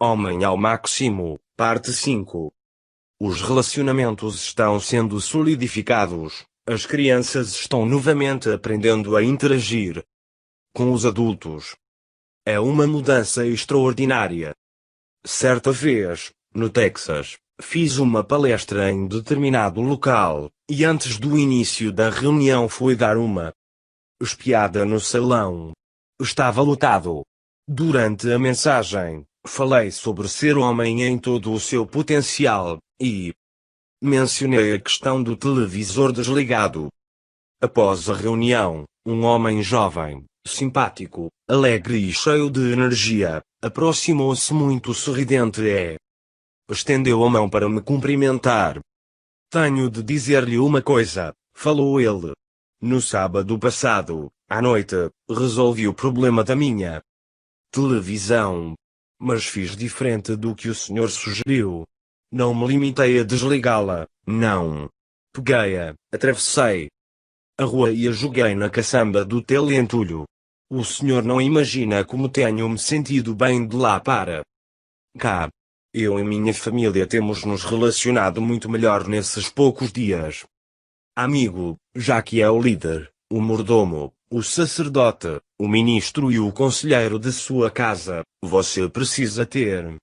Homem ao máximo, parte 5. Os relacionamentos estão sendo solidificados, as crianças estão novamente aprendendo a interagir com os adultos. É uma mudança extraordinária. Certa vez, no Texas, fiz uma palestra em determinado local, e antes do início da reunião fui dar uma espiada no salão. Estava lotado. Durante a mensagem, falei sobre ser homem em todo o seu potencial, e mencionei a questão do televisor desligado. Após a reunião, um homem jovem, simpático, alegre e cheio de energia, aproximou-se muito sorridente e estendeu a mão para me cumprimentar. Tenho de dizer-lhe uma coisa, falou ele. No sábado passado, à noite, resolvi o problema da minha televisão. Mas fiz diferente do que o senhor sugeriu. Não me limitei a desligá-la, não. Peguei-a, atravessei a rua e a joguei na caçamba do teleentulho. O senhor não imagina como tenho me sentido bem de lá para cá. Eu e minha família temos nos relacionado muito melhor nesses poucos dias. Amigo, já que é o líder, o mordomo, o sacerdote, o ministro e o conselheiro de sua casa, você precisa ter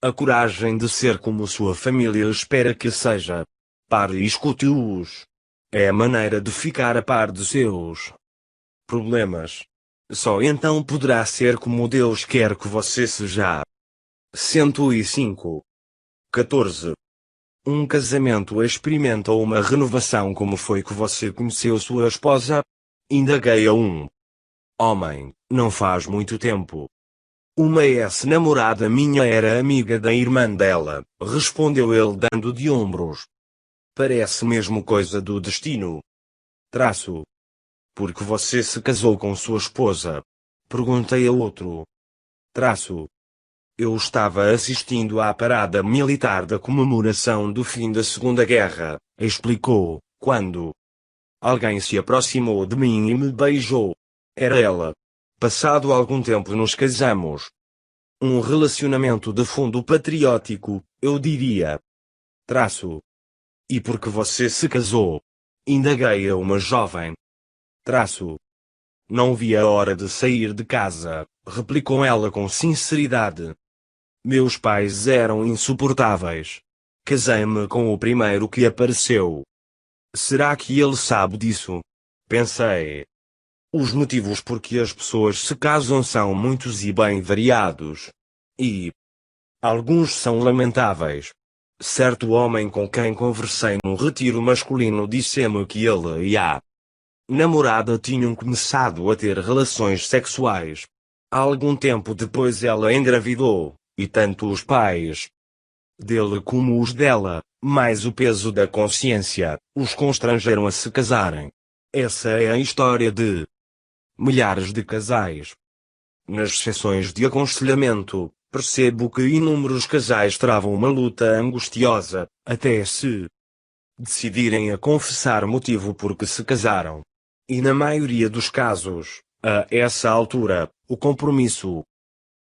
a coragem de ser como sua família espera que seja. Pare e escute-os. É a maneira de ficar a par de seus problemas. Só então poderá ser como Deus quer que você seja. 105. 14. Um casamento experimenta uma renovação. Como foi que você conheceu sua esposa? Indaguei a um homem, não faz muito tempo. Uma ex-namorada minha era amiga da irmã dela, respondeu ele dando de ombros. Parece mesmo coisa do destino. Porque você se casou com sua esposa? Perguntei a outro. Eu estava assistindo à parada militar da comemoração do fim da Segunda Guerra, explicou, quando alguém se aproximou de mim e me beijou. Era ela. Passado algum tempo nos casamos. Um relacionamento de fundo patriótico, eu diria. E por que você se casou? Indaguei a uma jovem. Não vi a hora de sair de casa, replicou ela com sinceridade. Meus pais eram insuportáveis. Casei-me com o primeiro que apareceu. Será que ele sabe disso? Pensei. Os motivos por que as pessoas se casam são muitos e bem variados. E alguns são lamentáveis. Certo homem com quem conversei num retiro masculino disse-me que ele e a namorada tinham começado a ter relações sexuais. Algum tempo depois ela engravidou, e tanto os pais dele como os dela, mais o peso da consciência, os constrangeram a se casarem. Essa é a história de milhares de casais. Nas sessões de aconselhamento, percebo que inúmeros casais travam uma luta angustiosa, até se decidirem a confessar o motivo por que se casaram. E na maioria dos casos, a essa altura, o compromisso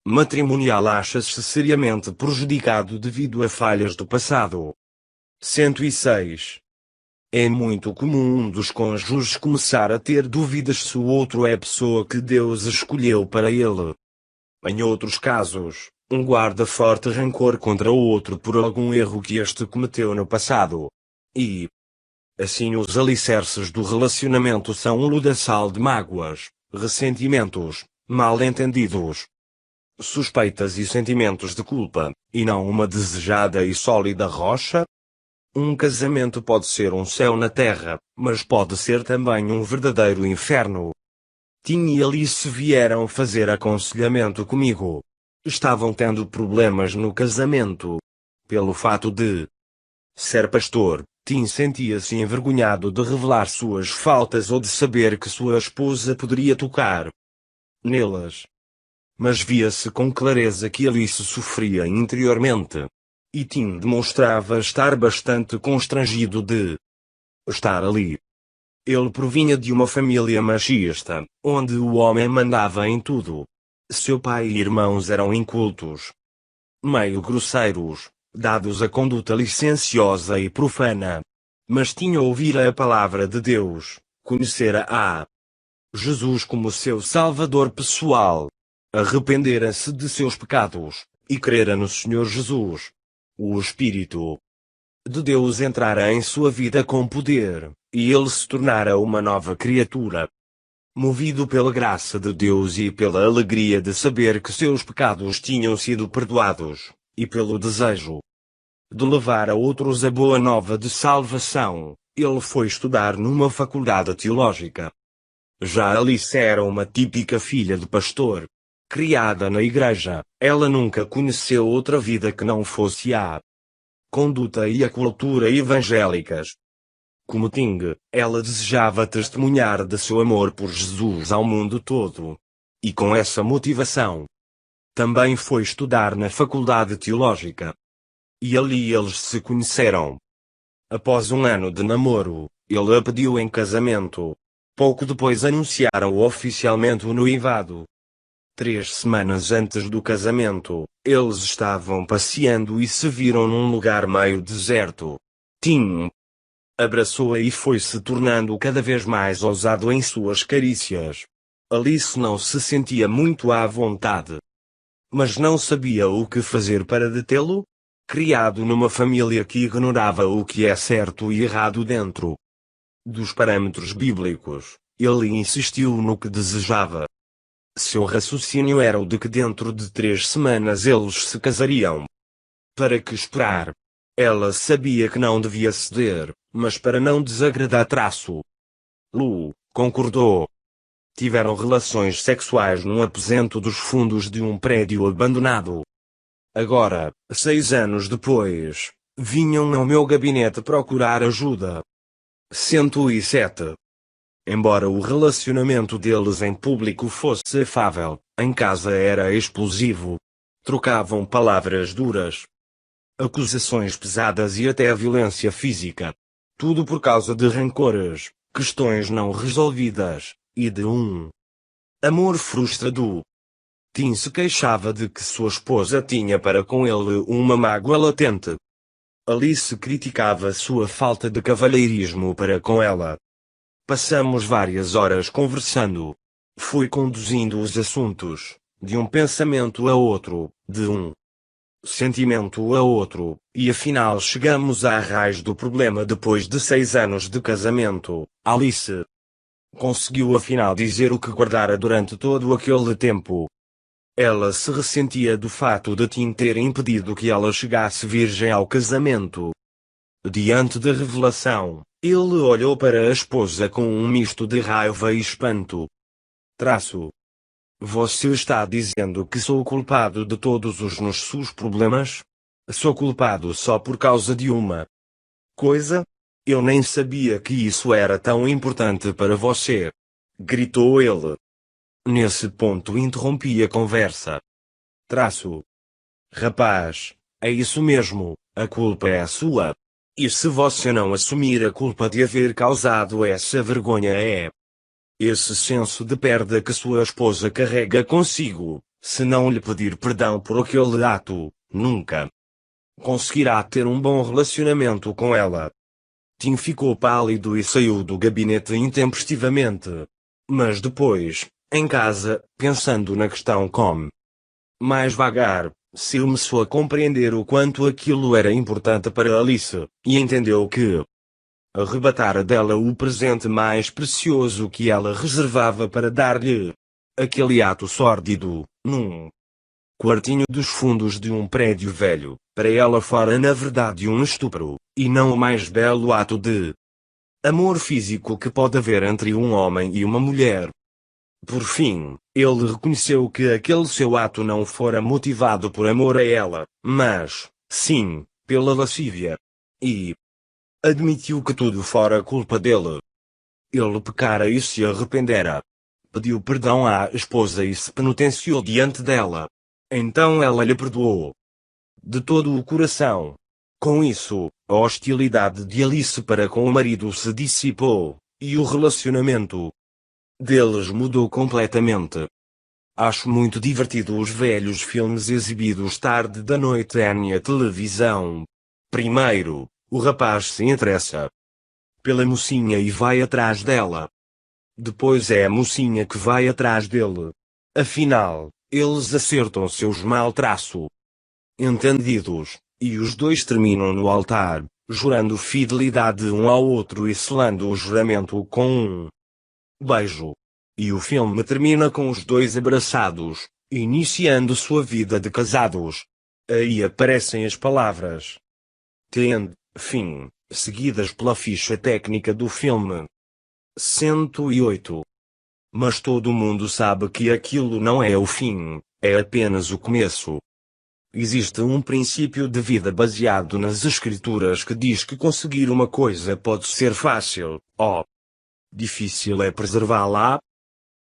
matrimonial acha-se seriamente prejudicado devido a falhas do passado. 106. É muito comum um dos cônjuges começar a ter dúvidas se o outro é a pessoa que Deus escolheu para ele. Em outros casos, um guarda forte rancor contra o outro por algum erro que este cometeu no passado. E assim os alicerces do relacionamento são um lodaçal de mágoas, ressentimentos, mal-entendidos, suspeitas e sentimentos de culpa, e não uma desejada e sólida rocha. Um casamento pode ser um céu na terra, mas pode ser também um verdadeiro inferno. Tim e Alice vieram fazer aconselhamento comigo. Estavam tendo problemas no casamento. Pelo fato de ser pastor, Tim sentia-se envergonhado de revelar suas faltas ou de saber que sua esposa poderia tocar nelas. Mas via-se com clareza que Alice sofria interiormente. E Tim demonstrava estar bastante constrangido de estar ali. Ele provinha de uma família machista, onde o homem mandava em tudo. Seu pai e irmãos eram incultos. meio grosseiros, dados a conduta licenciosa e profana. Mas tinha ouvido a palavra de Deus, conhecera a Jesus como seu Salvador pessoal. Arrependera-se de seus pecados, e crera no Senhor Jesus. O Espírito de Deus entrara em sua vida com poder, e ele se tornara uma nova criatura. Movido pela graça de Deus e pela alegria de saber que seus pecados tinham sido perdoados, e pelo desejo de levar a outros a boa nova de salvação, ele foi estudar numa faculdade teológica. Já Alice era uma típica filha de pastor. Criada na igreja, ela nunca conheceu outra vida que não fosse a conduta e a cultura evangélicas. Como Ting, ela desejava testemunhar de seu amor por Jesus ao mundo todo. E com essa motivação, também foi estudar na faculdade teológica. E ali eles se conheceram. Após um ano de namoro, ele a pediu em casamento. Pouco depois anunciaram oficialmente o noivado. 3 semanas antes do casamento, eles estavam passeando e se viram num lugar meio deserto. Tim abraçou-a e foi se tornando cada vez mais ousado em suas carícias. Alice não se sentia muito à vontade, mas não sabia o que fazer para detê-lo. Criado numa família que ignorava o que é certo e errado dentro dos parâmetros bíblicos, ele insistiu no que desejava. Seu raciocínio era o de que dentro de 3 semanas eles se casariam. Para que esperar? Ela sabia que não devia ceder, mas para não desagradar Lu concordou. Tiveram relações sexuais num aposento dos fundos de um prédio abandonado. Agora, 6 anos depois, vinham ao meu gabinete procurar ajuda. 107. Embora o relacionamento deles em público fosse afável, em casa era explosivo. Trocavam palavras duras, acusações pesadas e até violência física. Tudo por causa de rancores, questões não resolvidas, e de um amor frustrado. Tim se queixava de que sua esposa tinha para com ele uma mágoa latente. Alice criticava sua falta de cavalheirismo para com ela. Passamos várias horas conversando. Fui conduzindo os assuntos, de um pensamento a outro, de um sentimento a outro, e afinal chegamos à raiz do problema depois de 6 anos de casamento. Alice conseguiu afinal dizer o que guardara durante todo aquele tempo. Ela se ressentia do fato de Tim ter impedido que ela chegasse virgem ao casamento. Diante da revelação, ele olhou para a esposa com um misto de raiva e espanto. Você está dizendo que sou culpado de todos os nossos problemas? Sou culpado só por causa de uma coisa? Eu nem sabia que isso era tão importante para você. Gritou ele. Nesse ponto interrompi a conversa. Rapaz, é isso mesmo, a culpa é sua. E se você não assumir a culpa de haver causado essa vergonha esse senso de perda que sua esposa carrega consigo, se não lhe pedir perdão por aquele ato, nunca conseguirá ter um bom relacionamento com ela. Tim ficou pálido e saiu do gabinete intempestivamente. Mas depois, em casa, pensando na questão com mais vagar, se começou a compreender o quanto aquilo era importante para Alice, e entendeu que arrebatara dela o presente mais precioso que ela reservava para dar-lhe. Aquele ato sórdido, num quartinho dos fundos de um prédio velho, para ela fora na verdade um estupro, e não o mais belo ato de amor físico que pode haver entre um homem e uma mulher. Por fim, ele reconheceu que aquele seu ato não fora motivado por amor a ela, mas, sim, pela lascívia. E admitiu que tudo fora culpa dele. Ele pecara e se arrependera. Pediu perdão à esposa e se penitenciou diante dela. Então ela lhe perdoou de todo o coração. Com isso, a hostilidade de Alice para com o marido se dissipou, e o relacionamento deles mudou completamente. Acho muito divertido os velhos filmes exibidos tarde da noite na televisão. Primeiro, o rapaz se interessa pela mocinha e vai atrás dela. Depois é a mocinha que vai atrás dele. Afinal, eles acertam seus mal-traço entendidos, e os dois terminam no altar, jurando fidelidade um ao outro e selando o juramento com um beijo. E o filme termina com os dois abraçados, iniciando sua vida de casados. Aí aparecem as palavras The End, fim, seguidas pela ficha técnica do filme. 108. Mas todo mundo sabe que aquilo não é o fim, é apenas o começo. Existe um princípio de vida baseado nas escrituras que diz que conseguir uma coisa pode ser fácil, difícil é preservá-la.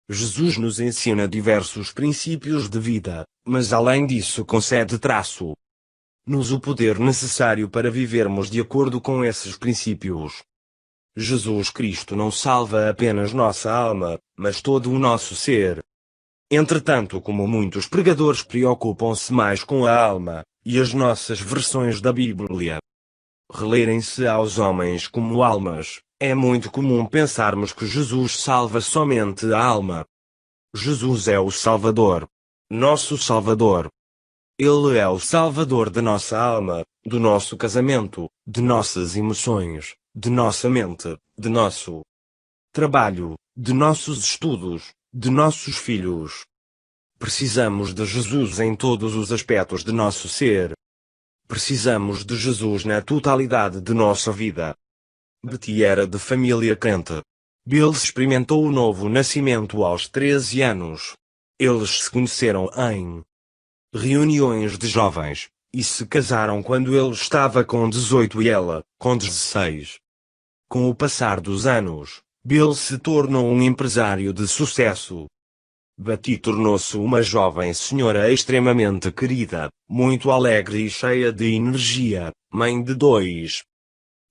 Jesus nos ensina diversos princípios de vida, mas além disso concede traço-nos o poder necessário para vivermos de acordo com esses princípios. Jesus Cristo não salva apenas nossa alma, mas todo o nosso ser. Entretanto, como muitos pregadores preocupam-se mais com a alma, e as nossas versões da Bíblia relerem-se aos homens como almas, é muito comum pensarmos que Jesus salva somente a alma. Jesus é o Salvador. Nosso Salvador. Ele é o Salvador da nossa alma, do nosso casamento, de nossas emoções, de nossa mente, de nosso trabalho, de nossos estudos, de nossos filhos. Precisamos de Jesus em todos os aspectos de nosso ser. Precisamos de Jesus na totalidade de nossa vida. Betty era de família crente. Bill experimentou o novo nascimento aos 13 anos. Eles se conheceram em reuniões de jovens, e se casaram quando ele estava com 18 e ela, com 16. Com o passar dos anos, Bill se tornou um empresário de sucesso. Betty tornou-se uma jovem senhora extremamente querida, muito alegre e cheia de energia, mãe de 2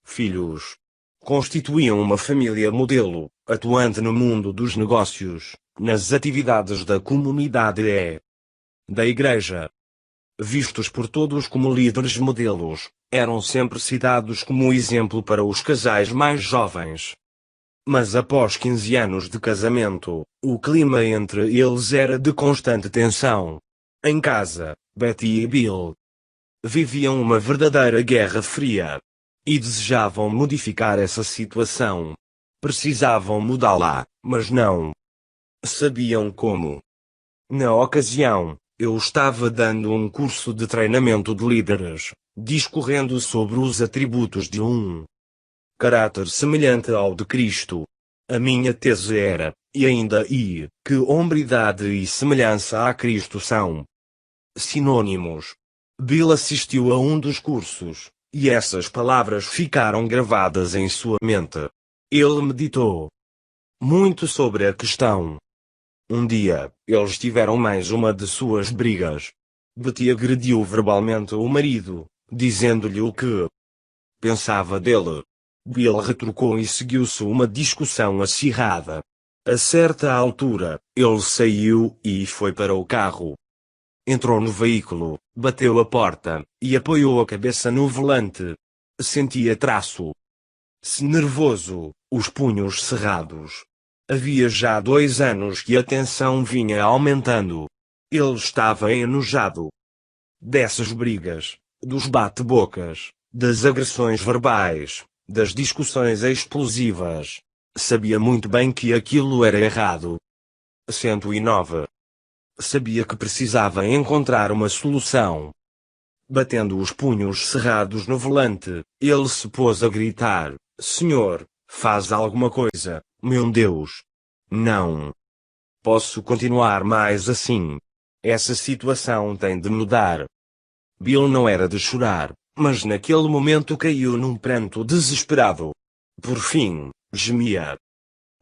filhos. Constituíam uma família modelo, atuante no mundo dos negócios, nas atividades da comunidade e da igreja. Vistos por todos como líderes modelos, eram sempre citados como exemplo para os casais mais jovens. Mas após 15 anos de casamento, o clima entre eles era de constante tensão. Em casa, Betty e Bill viviam uma verdadeira guerra fria. E desejavam modificar essa situação. Precisavam mudá-la, mas não sabiam como. Na ocasião, eu estava dando um curso de treinamento de líderes, discorrendo sobre os atributos de um caráter semelhante ao de Cristo. A minha tese era, e ainda que hombridade e semelhança a Cristo são sinônimos. Bill assistiu a um dos cursos, e essas palavras ficaram gravadas em sua mente. Ele meditou muito sobre a questão. Um dia, eles tiveram mais uma de suas brigas. Betty agrediu verbalmente o marido, dizendo-lhe o que pensava dele. Bill retrucou e seguiu-se uma discussão acirrada. A certa altura, ele saiu e foi para o carro. Entrou no veículo, bateu a porta, e apoiou a cabeça no volante. Sentia traço-se nervoso, os punhos cerrados. Havia já 2 anos que a tensão vinha aumentando. Ele estava enojado dessas brigas, dos bate-bocas, das agressões verbais, das discussões explosivas. Sabia muito bem que aquilo era errado. 109. Sabia que precisava encontrar uma solução. Batendo os punhos cerrados no volante, ele se pôs a gritar: Senhor, faz alguma coisa, meu Deus! Não posso continuar mais assim. Essa situação tem de mudar. Bill não era de chorar, mas naquele momento caiu num pranto desesperado. Por fim, gemia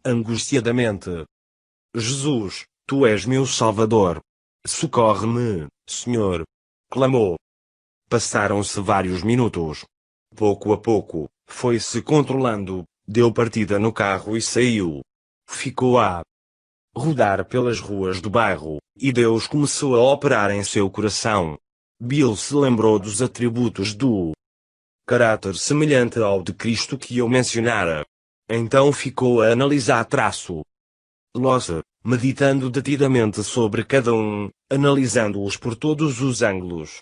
angustiadamente: Jesus, tu és meu Salvador. Socorre-me, Senhor! Clamou. Passaram-se vários minutos. Pouco a pouco, foi-se controlando, deu partida no carro e saiu. Ficou a rodar pelas ruas do bairro, E Deus começou a operar em seu coração. Bill se lembrou dos atributos do caráter semelhante ao de Cristo que eu mencionara. Então ficou a analisar Losse, meditando detidamente sobre cada um, analisando-os por todos os ângulos.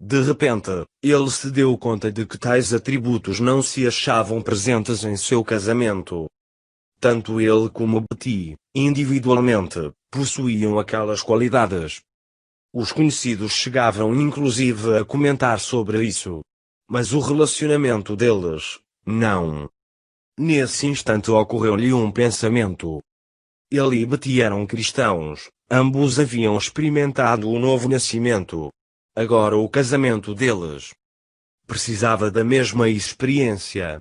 De repente, ele se deu conta de que tais atributos não se achavam presentes em seu casamento. Tanto ele como Betty, individualmente, possuíam aquelas qualidades. Os conhecidos chegavam inclusive a comentar sobre isso. Mas o relacionamento deles, não. Nesse instante ocorreu-lhe um pensamento. Ele e Betty eram cristãos, ambos haviam experimentado o novo nascimento. Agora o casamento deles precisava da mesma experiência.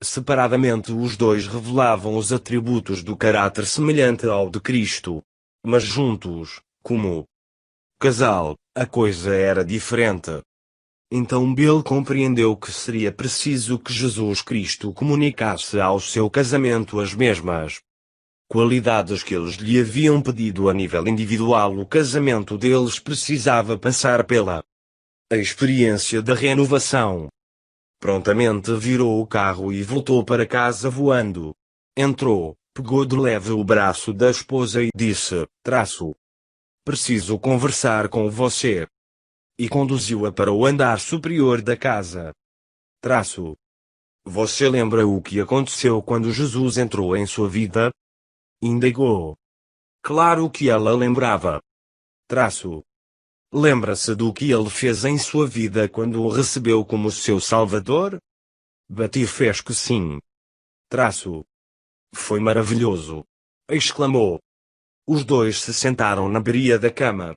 Separadamente os dois revelavam os atributos do caráter semelhante ao de Cristo. Mas juntos, como casal, a coisa era diferente. Então Bill compreendeu que seria preciso que Jesus Cristo comunicasse ao seu casamento as mesmas qualidades que eles lhe haviam pedido a nível individual. O casamento deles precisava passar pela experiência da renovação. Prontamente virou o carro e voltou para casa voando. Entrou, pegou de leve o braço da esposa e disse: Preciso conversar com você. E conduziu-a para o andar superior da casa. Você lembra o que aconteceu quando Jesus entrou em sua vida? Indagou. Claro que ela lembrava. Lembra-se do que ele fez em sua vida quando o recebeu como seu Salvador? Betty fez que sim. Foi maravilhoso! Exclamou. Os dois se sentaram na beira da cama.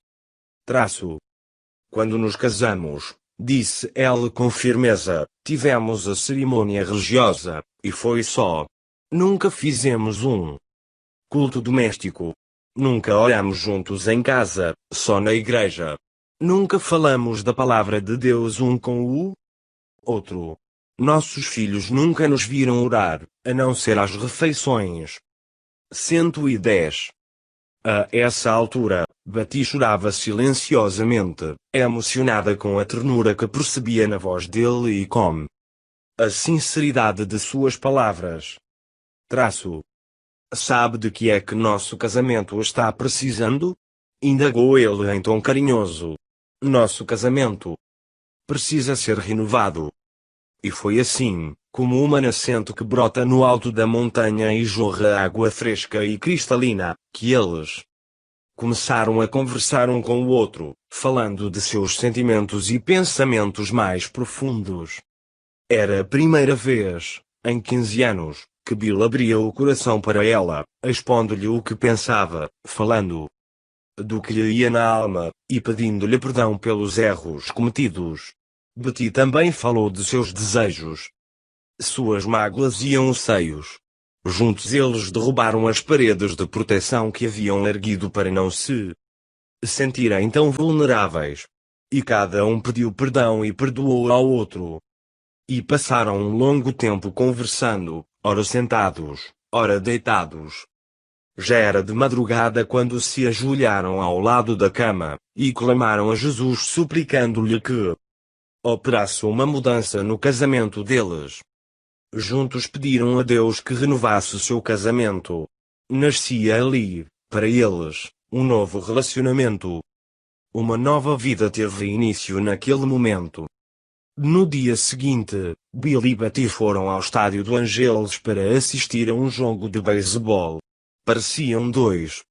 Quando nos casamos, disse ela com firmeza, tivemos a cerimônia religiosa, e foi só. Nunca fizemos um culto doméstico. Nunca oramos juntos em casa, só na igreja. Nunca falamos da palavra de Deus um com o outro. Nossos filhos nunca nos viram orar, a não ser às refeições. 110. A essa altura, Betty chorava silenciosamente, emocionada com a ternura que percebia na voz dele e com a sinceridade de suas palavras. Sabe de que é que nosso casamento está precisando? Indagou ele em tom carinhoso. Nosso casamento precisa ser renovado. E foi assim, como uma nascente que brota no alto da montanha e jorra água fresca e cristalina, que eles começaram a conversar um com o outro, falando de seus sentimentos e pensamentos mais profundos. Era a primeira vez, em 15 anos, que Bill abria o coração para ela, expondo-lhe o que pensava, falando do que lhe ia na alma, e pedindo-lhe perdão pelos erros cometidos. Betty também falou de seus desejos. Suas mágoas e anseios. Juntos eles derrubaram as paredes de proteção que haviam erguido para não se sentirem tão vulneráveis. E cada um pediu perdão e perdoou ao outro. E passaram um longo tempo conversando, ora sentados, ora deitados. Já era de madrugada quando se ajoelharam ao lado da cama, e clamaram a Jesus suplicando-lhe que operasse uma mudança no casamento deles. Juntos pediram a Deus que renovasse seu casamento. Nascia ali, para eles, um novo relacionamento. Uma nova vida teve início naquele momento. No dia seguinte, Bill e Betty foram ao estádio do Angeles para assistir a um jogo de beisebol. Pareciam dois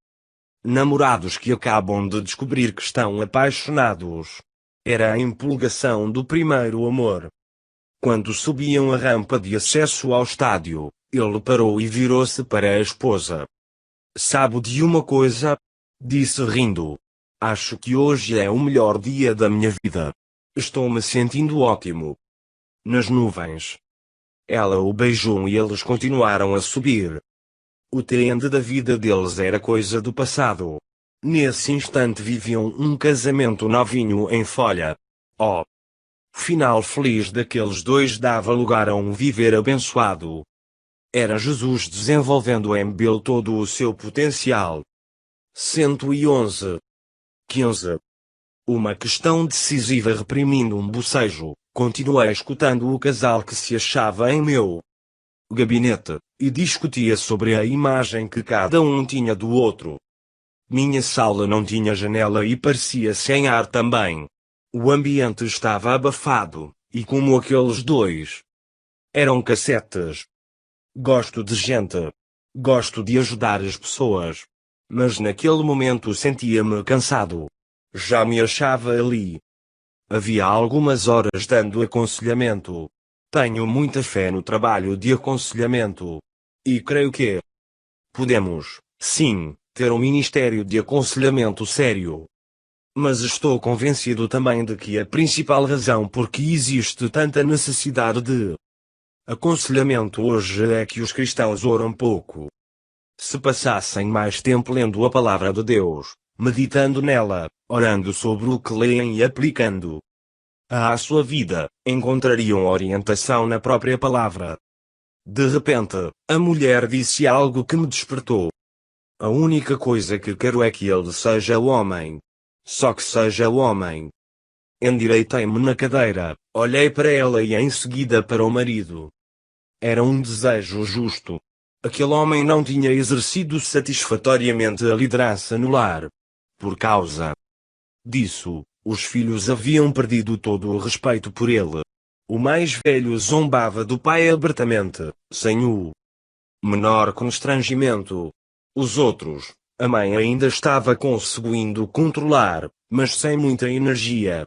namorados que acabam de descobrir que estão apaixonados. Era a empolgação do primeiro amor. Quando subiam a rampa de acesso ao estádio, ele parou e virou-se para a esposa. Sabe de uma coisa? Disse rindo. Acho que hoje é o melhor dia da minha vida. Estou me sentindo ótimo. Nas nuvens. Ela o beijou e eles continuaram a subir. O trend da vida deles era coisa do passado. Nesse instante viviam um casamento novinho em folha. O final feliz daqueles dois dava lugar a um viver abençoado. Era Jesus desenvolvendo em Bill todo o seu potencial. 111. 15. Uma questão decisiva reprimindo um bocejo. Continuei escutando o casal que se achava em meu gabinete, e discutia sobre a imagem que cada um tinha do outro. Minha sala não tinha janela e parecia sem ar também. O ambiente estava abafado, e como aqueles dois eram cassetes. Gosto de gente. Gosto de ajudar as pessoas. Mas naquele momento sentia-me cansado. Já me achava ali. Havia algumas horas dando aconselhamento. Tenho muita fé no trabalho de aconselhamento. E creio que podemos, sim, ter um ministério de aconselhamento sério. Mas estou convencido também de que a principal razão por que existe tanta necessidade de aconselhamento hoje é que os cristãos oram pouco. Se passassem mais tempo lendo a palavra de Deus, meditando nela, orando sobre o que leem e aplicando à sua vida, encontrariam orientação na própria palavra. De repente, a mulher disse algo que me despertou. A única coisa que quero é que ele seja o homem. Só que seja o homem. Endireitei-me na cadeira, olhei para ela e em seguida para o marido. Era um desejo justo. Aquele homem não tinha exercido satisfatoriamente a liderança no lar. Por causa disso, os filhos haviam perdido todo o respeito por ele. O mais velho zombava do pai abertamente, sem o menor constrangimento. Os outros, a mãe ainda estava conseguindo controlar, mas sem muita energia.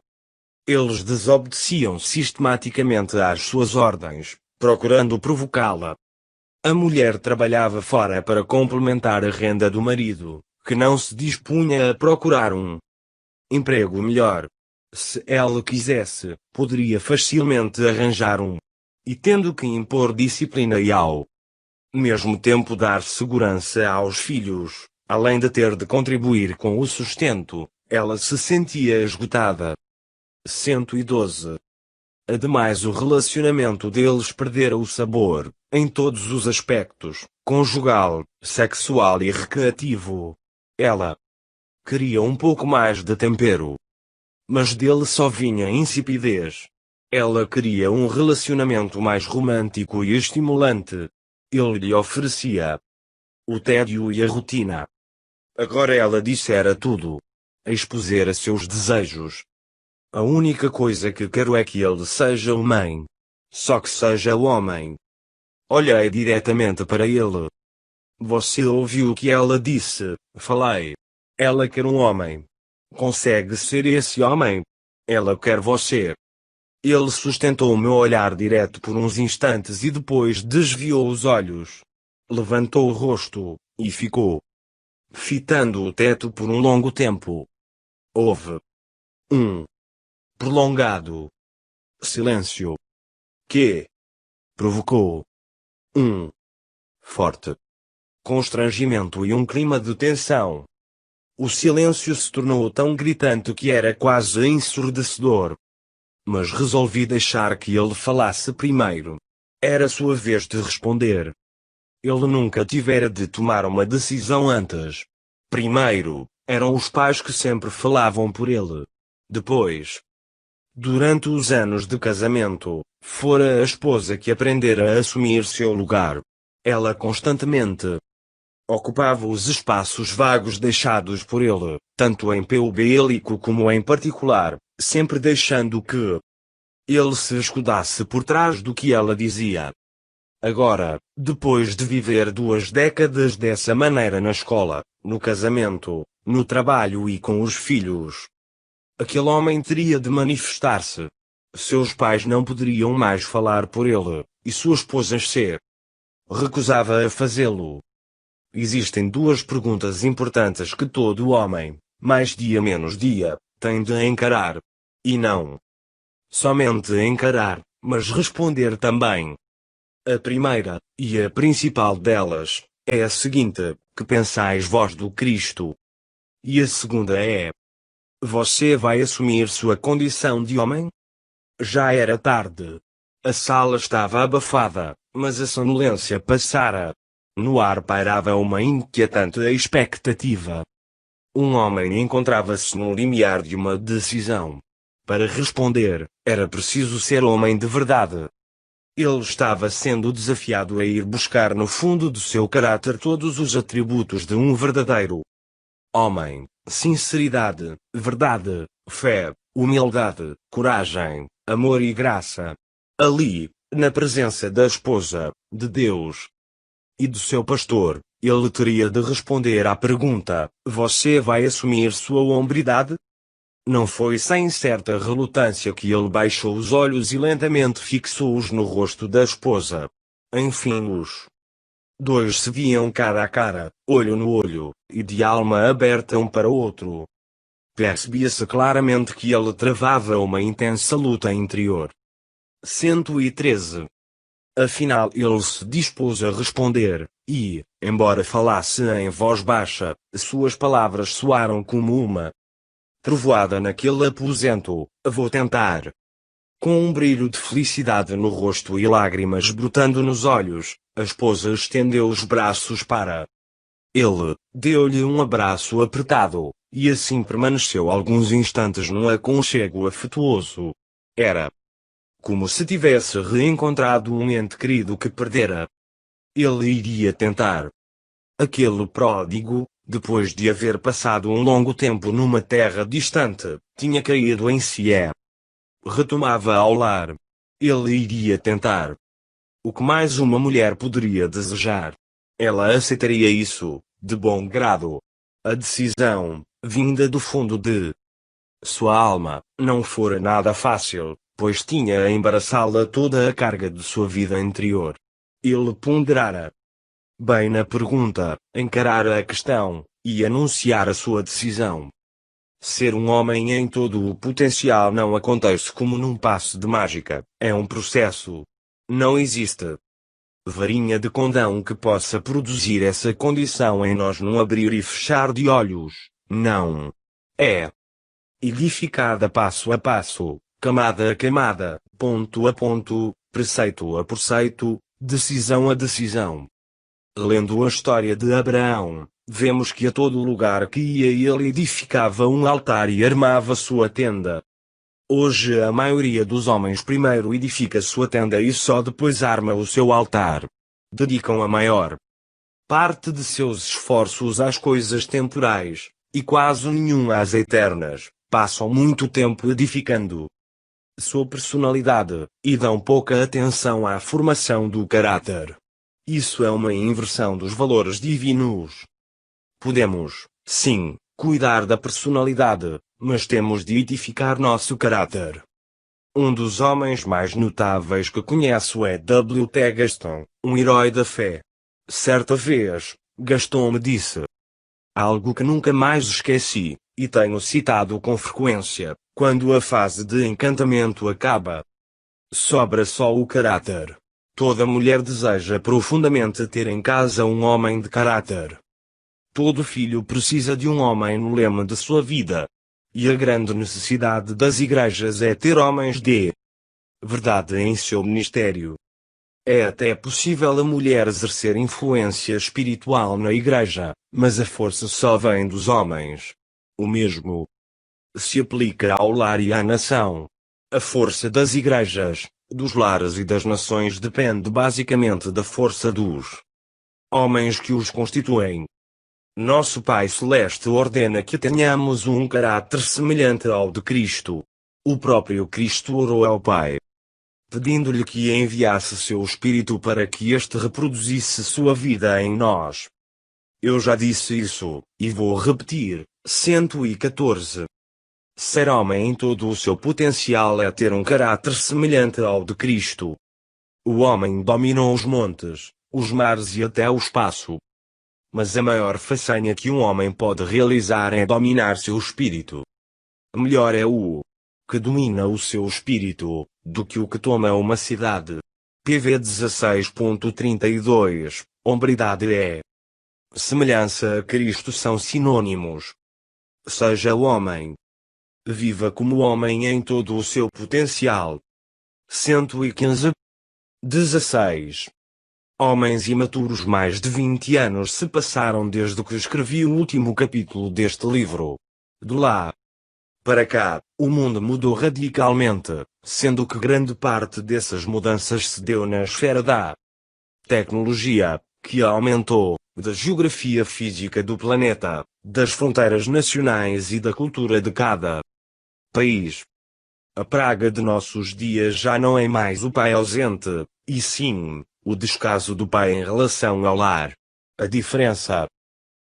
Eles desobedeciam sistematicamente às suas ordens, procurando provocá-la. A mulher trabalhava fora para complementar a renda do marido, que não se dispunha a procurar um emprego melhor. Se ela quisesse, poderia facilmente arranjar um. E tendo que impor disciplina e ao mesmo tempo dar segurança aos filhos, além de ter de contribuir com o sustento, ela se sentia esgotada. 112. Ademais, o relacionamento deles perdera o sabor, em todos os aspectos, conjugal, sexual e recreativo. Ela queria um pouco mais de tempero. Mas dele só vinha insipidez. Ela queria um relacionamento mais romântico e estimulante. Ele lhe oferecia o tédio e a rotina. Agora ela dissera tudo. Expusera seus desejos. A única coisa que quero é que ele seja homem. Só que seja o homem. Olhei diretamente para ele. Você ouviu o que ela disse? Falei. Ela quer um homem. Consegue ser esse homem? Ela quer você. Ele sustentou o meu olhar direto por uns instantes e depois desviou os olhos. Levantou o rosto, e ficou fitando o teto por um longo tempo. Houve um prolongado silêncio que provocou um forte constrangimento e um clima de tensão. O silêncio se tornou tão gritante que era quase ensurdecedor. Mas resolvi deixar que ele falasse primeiro. Era sua vez de responder. Ele nunca tivera de tomar uma decisão antes. Primeiro, eram os pais que sempre falavam por ele. Depois, durante os anos de casamento, fora a esposa que aprendera a assumir seu lugar. Ela constantemente ocupava os espaços vagos deixados por ele, tanto em público como em particular, sempre deixando que ele se escudasse por trás do que ela dizia. Agora, depois de viver 2 décadas dessa maneira na escola, no casamento, no trabalho e com os filhos, aquele homem teria de manifestar-se. Seus pais não poderiam mais falar por ele, e sua esposa se recusava a fazê-lo. Existem 2 perguntas importantes que todo homem, mais dia menos dia, tem de encarar. E não somente encarar, mas responder também. A primeira, e a principal delas, é a seguinte: que pensais vós do Cristo? E a segunda é: você vai assumir sua condição de homem? Já era tarde. A sala estava abafada, mas a sonolência passara. No ar pairava uma inquietante expectativa. Um homem encontrava-se no limiar de uma decisão. Para responder, era preciso ser homem de verdade. Ele estava sendo desafiado a ir buscar no fundo do seu caráter todos os atributos de um verdadeiro homem: sinceridade, verdade, fé, humildade, coragem, amor e graça. Ali, na presença da esposa, de Deus e do seu pastor, ele teria de responder à pergunta: você vai assumir sua hombridade? Não foi sem certa relutância que ele baixou os olhos e lentamente fixou-os no rosto da esposa. Enfim, os dois se viam cara a cara, olho no olho, e de alma aberta um para o outro. Percebia-se claramente que ele travava uma intensa luta interior. 113. Afinal ele se dispôs a responder, e, embora falasse em voz baixa, suas palavras soaram como uma trovoada naquele aposento: vou tentar. Com um brilho de felicidade no rosto e lágrimas brotando nos olhos, a esposa estendeu os braços para ele, deu-lhe um abraço apertado, e assim permaneceu alguns instantes num aconchego afetuoso. Era como se tivesse reencontrado um ente querido que perdera. Ele iria tentar. Aquele pródigo, depois de haver passado um longo tempo numa terra distante, tinha caído em si e retomava ao lar. Ele iria tentar. O que mais uma mulher poderia desejar? Ela aceitaria isso, de bom grado. A decisão, vinda do fundo de sua alma, não fora nada fácil, pois tinha a embaraçá-la toda a carga de sua vida interior. Ele ponderara bem na pergunta, encarara a questão, e anunciar a sua decisão. Ser um homem em todo o potencial não acontece como num passe de mágica, é um processo. Não existe varinha de condão que possa produzir essa condição em nós num abrir e fechar de olhos, não. É edificada passo a passo, camada a camada, ponto a ponto, preceito a preceito, decisão a decisão. Lendo a história de Abraão, vemos que a todo lugar que ia ele edificava um altar e armava sua tenda. Hoje a maioria dos homens primeiro edifica sua tenda e só depois arma o seu altar. Dedicam a maior parte de seus esforços às coisas temporais, e quase nenhum às eternas. Passam muito tempo edificando sua personalidade, e dão pouca atenção à formação do caráter. Isso é uma inversão dos valores divinos. Podemos, sim, cuidar da personalidade, mas temos de edificar nosso caráter. Um dos homens mais notáveis que conheço é W. T. Gaston, um herói da fé. Certa vez, Gaston me disse algo que nunca mais esqueci, e tenho citado com frequência: quando a fase de encantamento acaba, sobra só o caráter. Toda mulher deseja profundamente ter em casa um homem de caráter. Todo filho precisa de um homem no lema de sua vida. E a grande necessidade das igrejas é ter homens de verdade em seu ministério. É até possível a mulher exercer influência espiritual na igreja, mas a força só vem dos homens. O mesmo se aplica ao lar e à nação. A força das igrejas, dos lares e das nações depende basicamente da força dos homens que os constituem. Nosso Pai Celeste ordena que tenhamos um caráter semelhante ao de Cristo. O próprio Cristo orou ao Pai, pedindo-lhe que enviasse seu Espírito para que este reproduzisse sua vida em nós. Eu já disse isso, e vou repetir. 114. Ser homem em todo o seu potencial é ter um caráter semelhante ao de Cristo. O homem dominou os montes, os mares e até o espaço. Mas a maior façanha que um homem pode realizar é dominar seu espírito. Melhor é o que domina o seu espírito, do que o que toma uma cidade. PV 16.32, hombridade e semelhança a Cristo são sinônimos. Seja o homem. Viva como homem em todo o seu potencial. 115. 16. Homens imaturos, mais de 20 anos se passaram desde que escrevi o último capítulo deste livro. De lá para cá, o mundo mudou radicalmente, sendo que grande parte dessas mudanças se deu na esfera da tecnologia, que aumentou, da geografia física do planeta, das fronteiras nacionais e da cultura de cada país. A praga de nossos dias já não é mais o pai ausente, e sim, o descaso do pai em relação ao lar. A diferença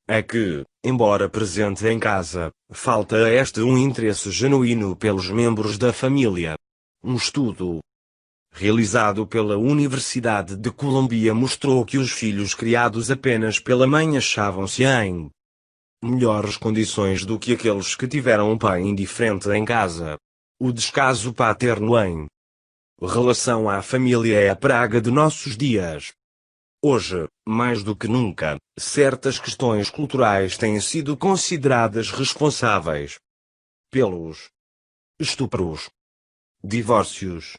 é que, embora presente em casa, falta a este um interesse genuíno pelos membros da família. Um estudo realizado pela Universidade de Colômbia mostrou que os filhos criados apenas pela mãe achavam-se em melhores condições do que aqueles que tiveram um pai indiferente em casa. O descaso paterno em relação à família é a praga de nossos dias. Hoje, mais do que nunca, certas questões culturais têm sido consideradas responsáveis pelos estupros, divórcios,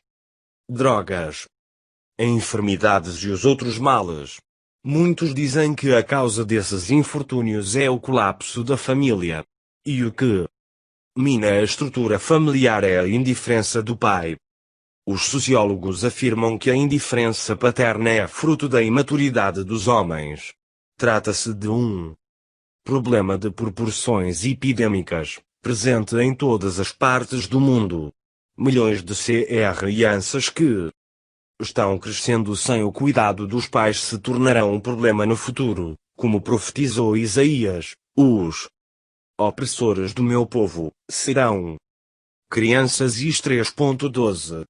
drogas, enfermidades e os outros males. Muitos dizem que a causa desses infortúnios é o colapso da família. E o que mina a estrutura familiar é a indiferença do pai. Os sociólogos afirmam que a indiferença paterna é fruto da imaturidade dos homens. Trata-se de um problema de proporções epidêmicas, presente em todas as partes do mundo. Milhões de crianças que estão crescendo sem o cuidado dos pais se tornarão um problema no futuro, como profetizou Isaías. Os opressores do meu povo serão crianças. Is 3.12.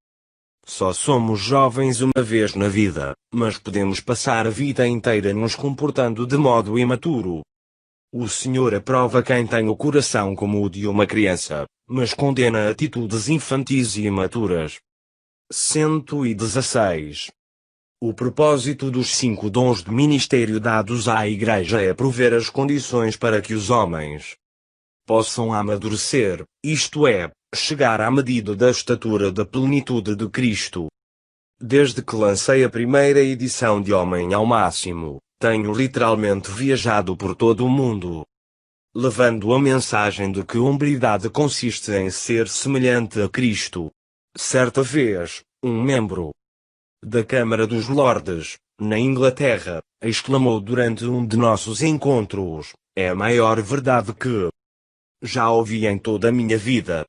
Só somos jovens uma vez na vida, mas podemos passar a vida inteira nos comportando de modo imaturo. O Senhor aprova quem tem o coração como o de uma criança, mas condena atitudes infantis e imaturas. 116. O propósito dos 5 dons de ministério dados à Igreja é prover as condições para que os homens possam amadurecer, isto é, chegar à medida da estatura da plenitude de Cristo. Desde que lancei a primeira edição de Homem ao Máximo, tenho literalmente viajado por todo o mundo, levando a mensagem de que hombridade consiste em ser semelhante a Cristo. Certa vez, um membro da Câmara dos Lordes, na Inglaterra, exclamou durante um de nossos encontros: "É a maior verdade que já ouvi em toda a minha vida."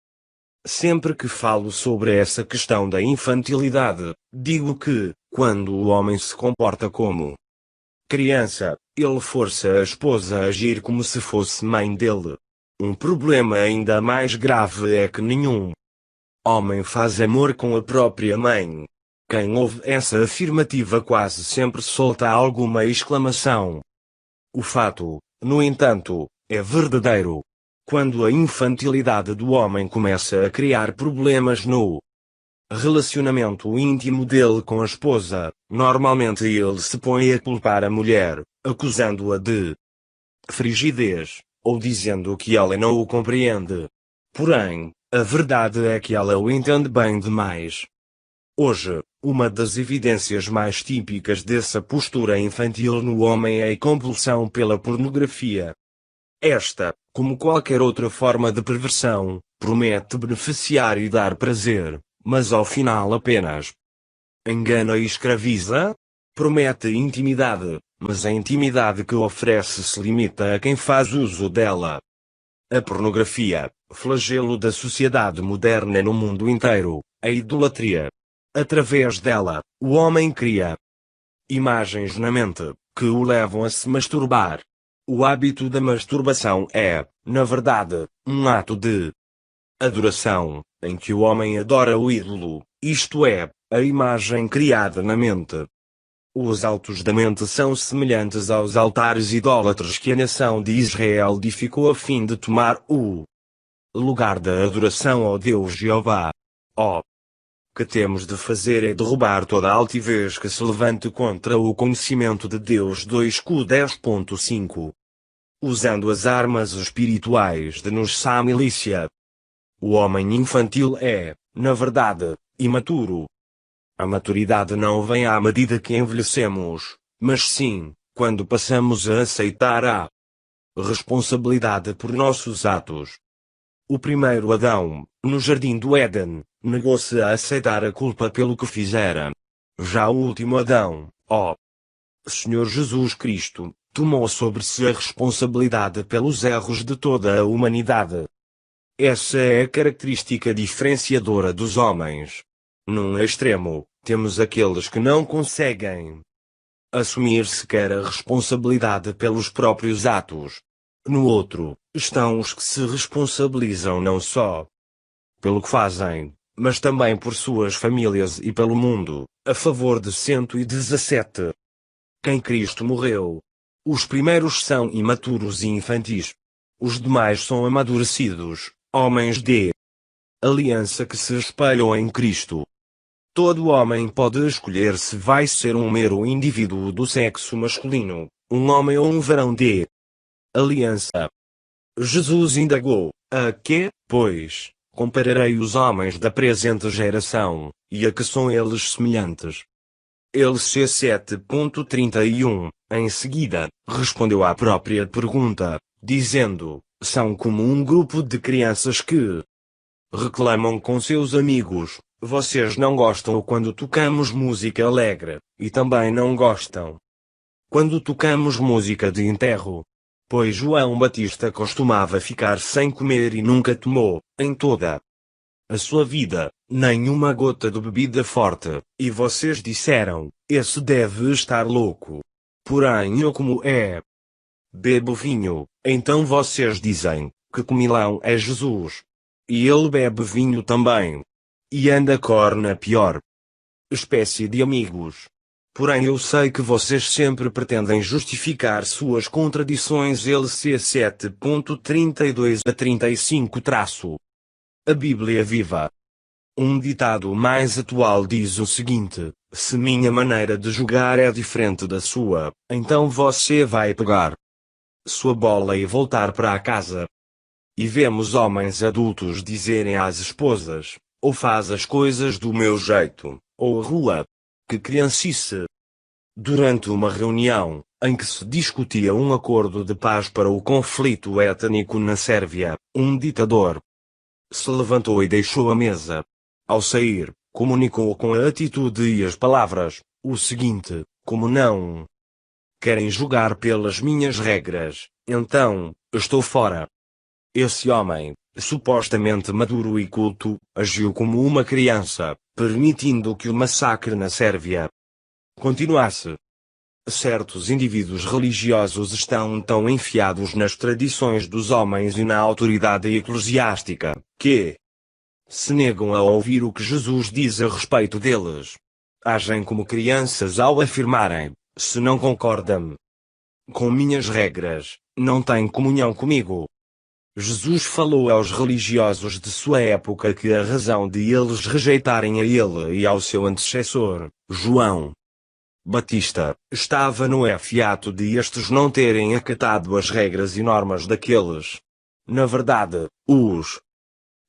Sempre que falo sobre essa questão da infantilidade, digo que, quando o homem se comporta como criança, ele força a esposa a agir como se fosse mãe dele. Um problema ainda mais grave é que nenhum homem faz amor com a própria mãe. Quem ouve essa afirmativa quase sempre solta alguma exclamação. O fato, no entanto, é verdadeiro. Quando a infantilidade do homem começa a criar problemas no relacionamento íntimo dele com a esposa, normalmente ele se põe a culpar a mulher, acusando-a de frigidez, ou dizendo que ela não o compreende. Porém, a verdade é que ela o entende bem demais. Hoje, uma das evidências mais típicas dessa postura infantil no homem é a compulsão pela pornografia. Esta, como qualquer outra forma de perversão, promete beneficiar e dar prazer, mas ao final apenas engana e escraviza. Promete intimidade, mas a intimidade que oferece se limita a quem faz uso dela. A pornografia, flagelo da sociedade moderna no mundo inteiro, a idolatria. Através dela, o homem cria imagens na mente, que o levam a se masturbar. O hábito da masturbação é, na verdade, um ato de adoração, em que o homem adora o ídolo, isto é, a imagem criada na mente. Os altos da mente são semelhantes aos altares idólatras que a nação de Israel edificou a fim de tomar o lugar da adoração ao Deus Jeová. O que temos de fazer é derrubar toda a altivez que se levante contra o conhecimento de Deus. 2 10.5. Usando as armas espirituais de nossa milícia. O homem infantil é, na verdade, imaturo. A maturidade não vem à medida que envelhecemos, mas sim, quando passamos a aceitar a responsabilidade por nossos atos. O primeiro Adão, no jardim do Éden, negou-se a aceitar a culpa pelo que fizera. Já o último Adão, ó Senhor Jesus Cristo, tomou sobre si a responsabilidade pelos erros de toda a humanidade. Essa é a característica diferenciadora dos homens. Num extremo, temos aqueles que não conseguem assumir sequer a responsabilidade pelos próprios atos. No outro, estão os que se responsabilizam não só pelo que fazem, mas também por suas famílias e pelo mundo, a favor de 117. Quem Cristo morreu. Os primeiros são imaturos e infantis. Os demais são amadurecidos, homens de aliança que se espelham em Cristo. Todo homem pode escolher se vai ser um mero indivíduo do sexo masculino, um homem ou um varão de aliança. Jesus indagou: a que, pois, compararei os homens da presente geração, e a que são eles semelhantes? Ele C 7.31, em seguida, respondeu à própria pergunta, dizendo: são como um grupo de crianças que reclamam com seus amigos: vocês não gostam quando tocamos música alegre, e também não gostam quando tocamos música de enterro. Pois João Batista costumava ficar sem comer e nunca tomou, em toda a sua vida, nenhuma gota de bebida forte, e vocês disseram: esse deve estar louco. Porém eu como bebo vinho. Então vocês dizem que comilão é Jesus. E ele bebe vinho também. E anda corna pior espécie de amigos. Porém eu sei que vocês sempre pretendem justificar suas contradições. LC 7.32 a 35 A Bíblia Viva. Um ditado mais atual diz o seguinte: se minha maneira de julgar é diferente da sua, então você vai pegar sua bola e voltar para casa. E vemos homens adultos dizerem às esposas: ou faz as coisas do meu jeito, ou rua. Que criancice! Durante uma reunião, em que se discutia um acordo de paz para o conflito étnico na Sérvia, um ditador se levantou e deixou a mesa. Ao sair, comunicou com a atitude e as palavras o seguinte: como não querem jogar pelas minhas regras, então, estou fora. Esse homem, supostamente maduro e culto, agiu como uma criança, permitindo que o massacre na Sérvia continuasse. Certos indivíduos religiosos estão tão enfiados nas tradições dos homens e na autoridade eclesiástica, que se negam a ouvir o que Jesus diz a respeito deles. Agem como crianças ao afirmarem: se não concordam com minhas regras, não tem comunhão comigo. Jesus falou aos religiosos de sua época que a razão de eles rejeitarem a ele e ao seu antecessor, João Batista, estava no fato de estes não terem acatado as regras e normas daqueles. Na verdade, os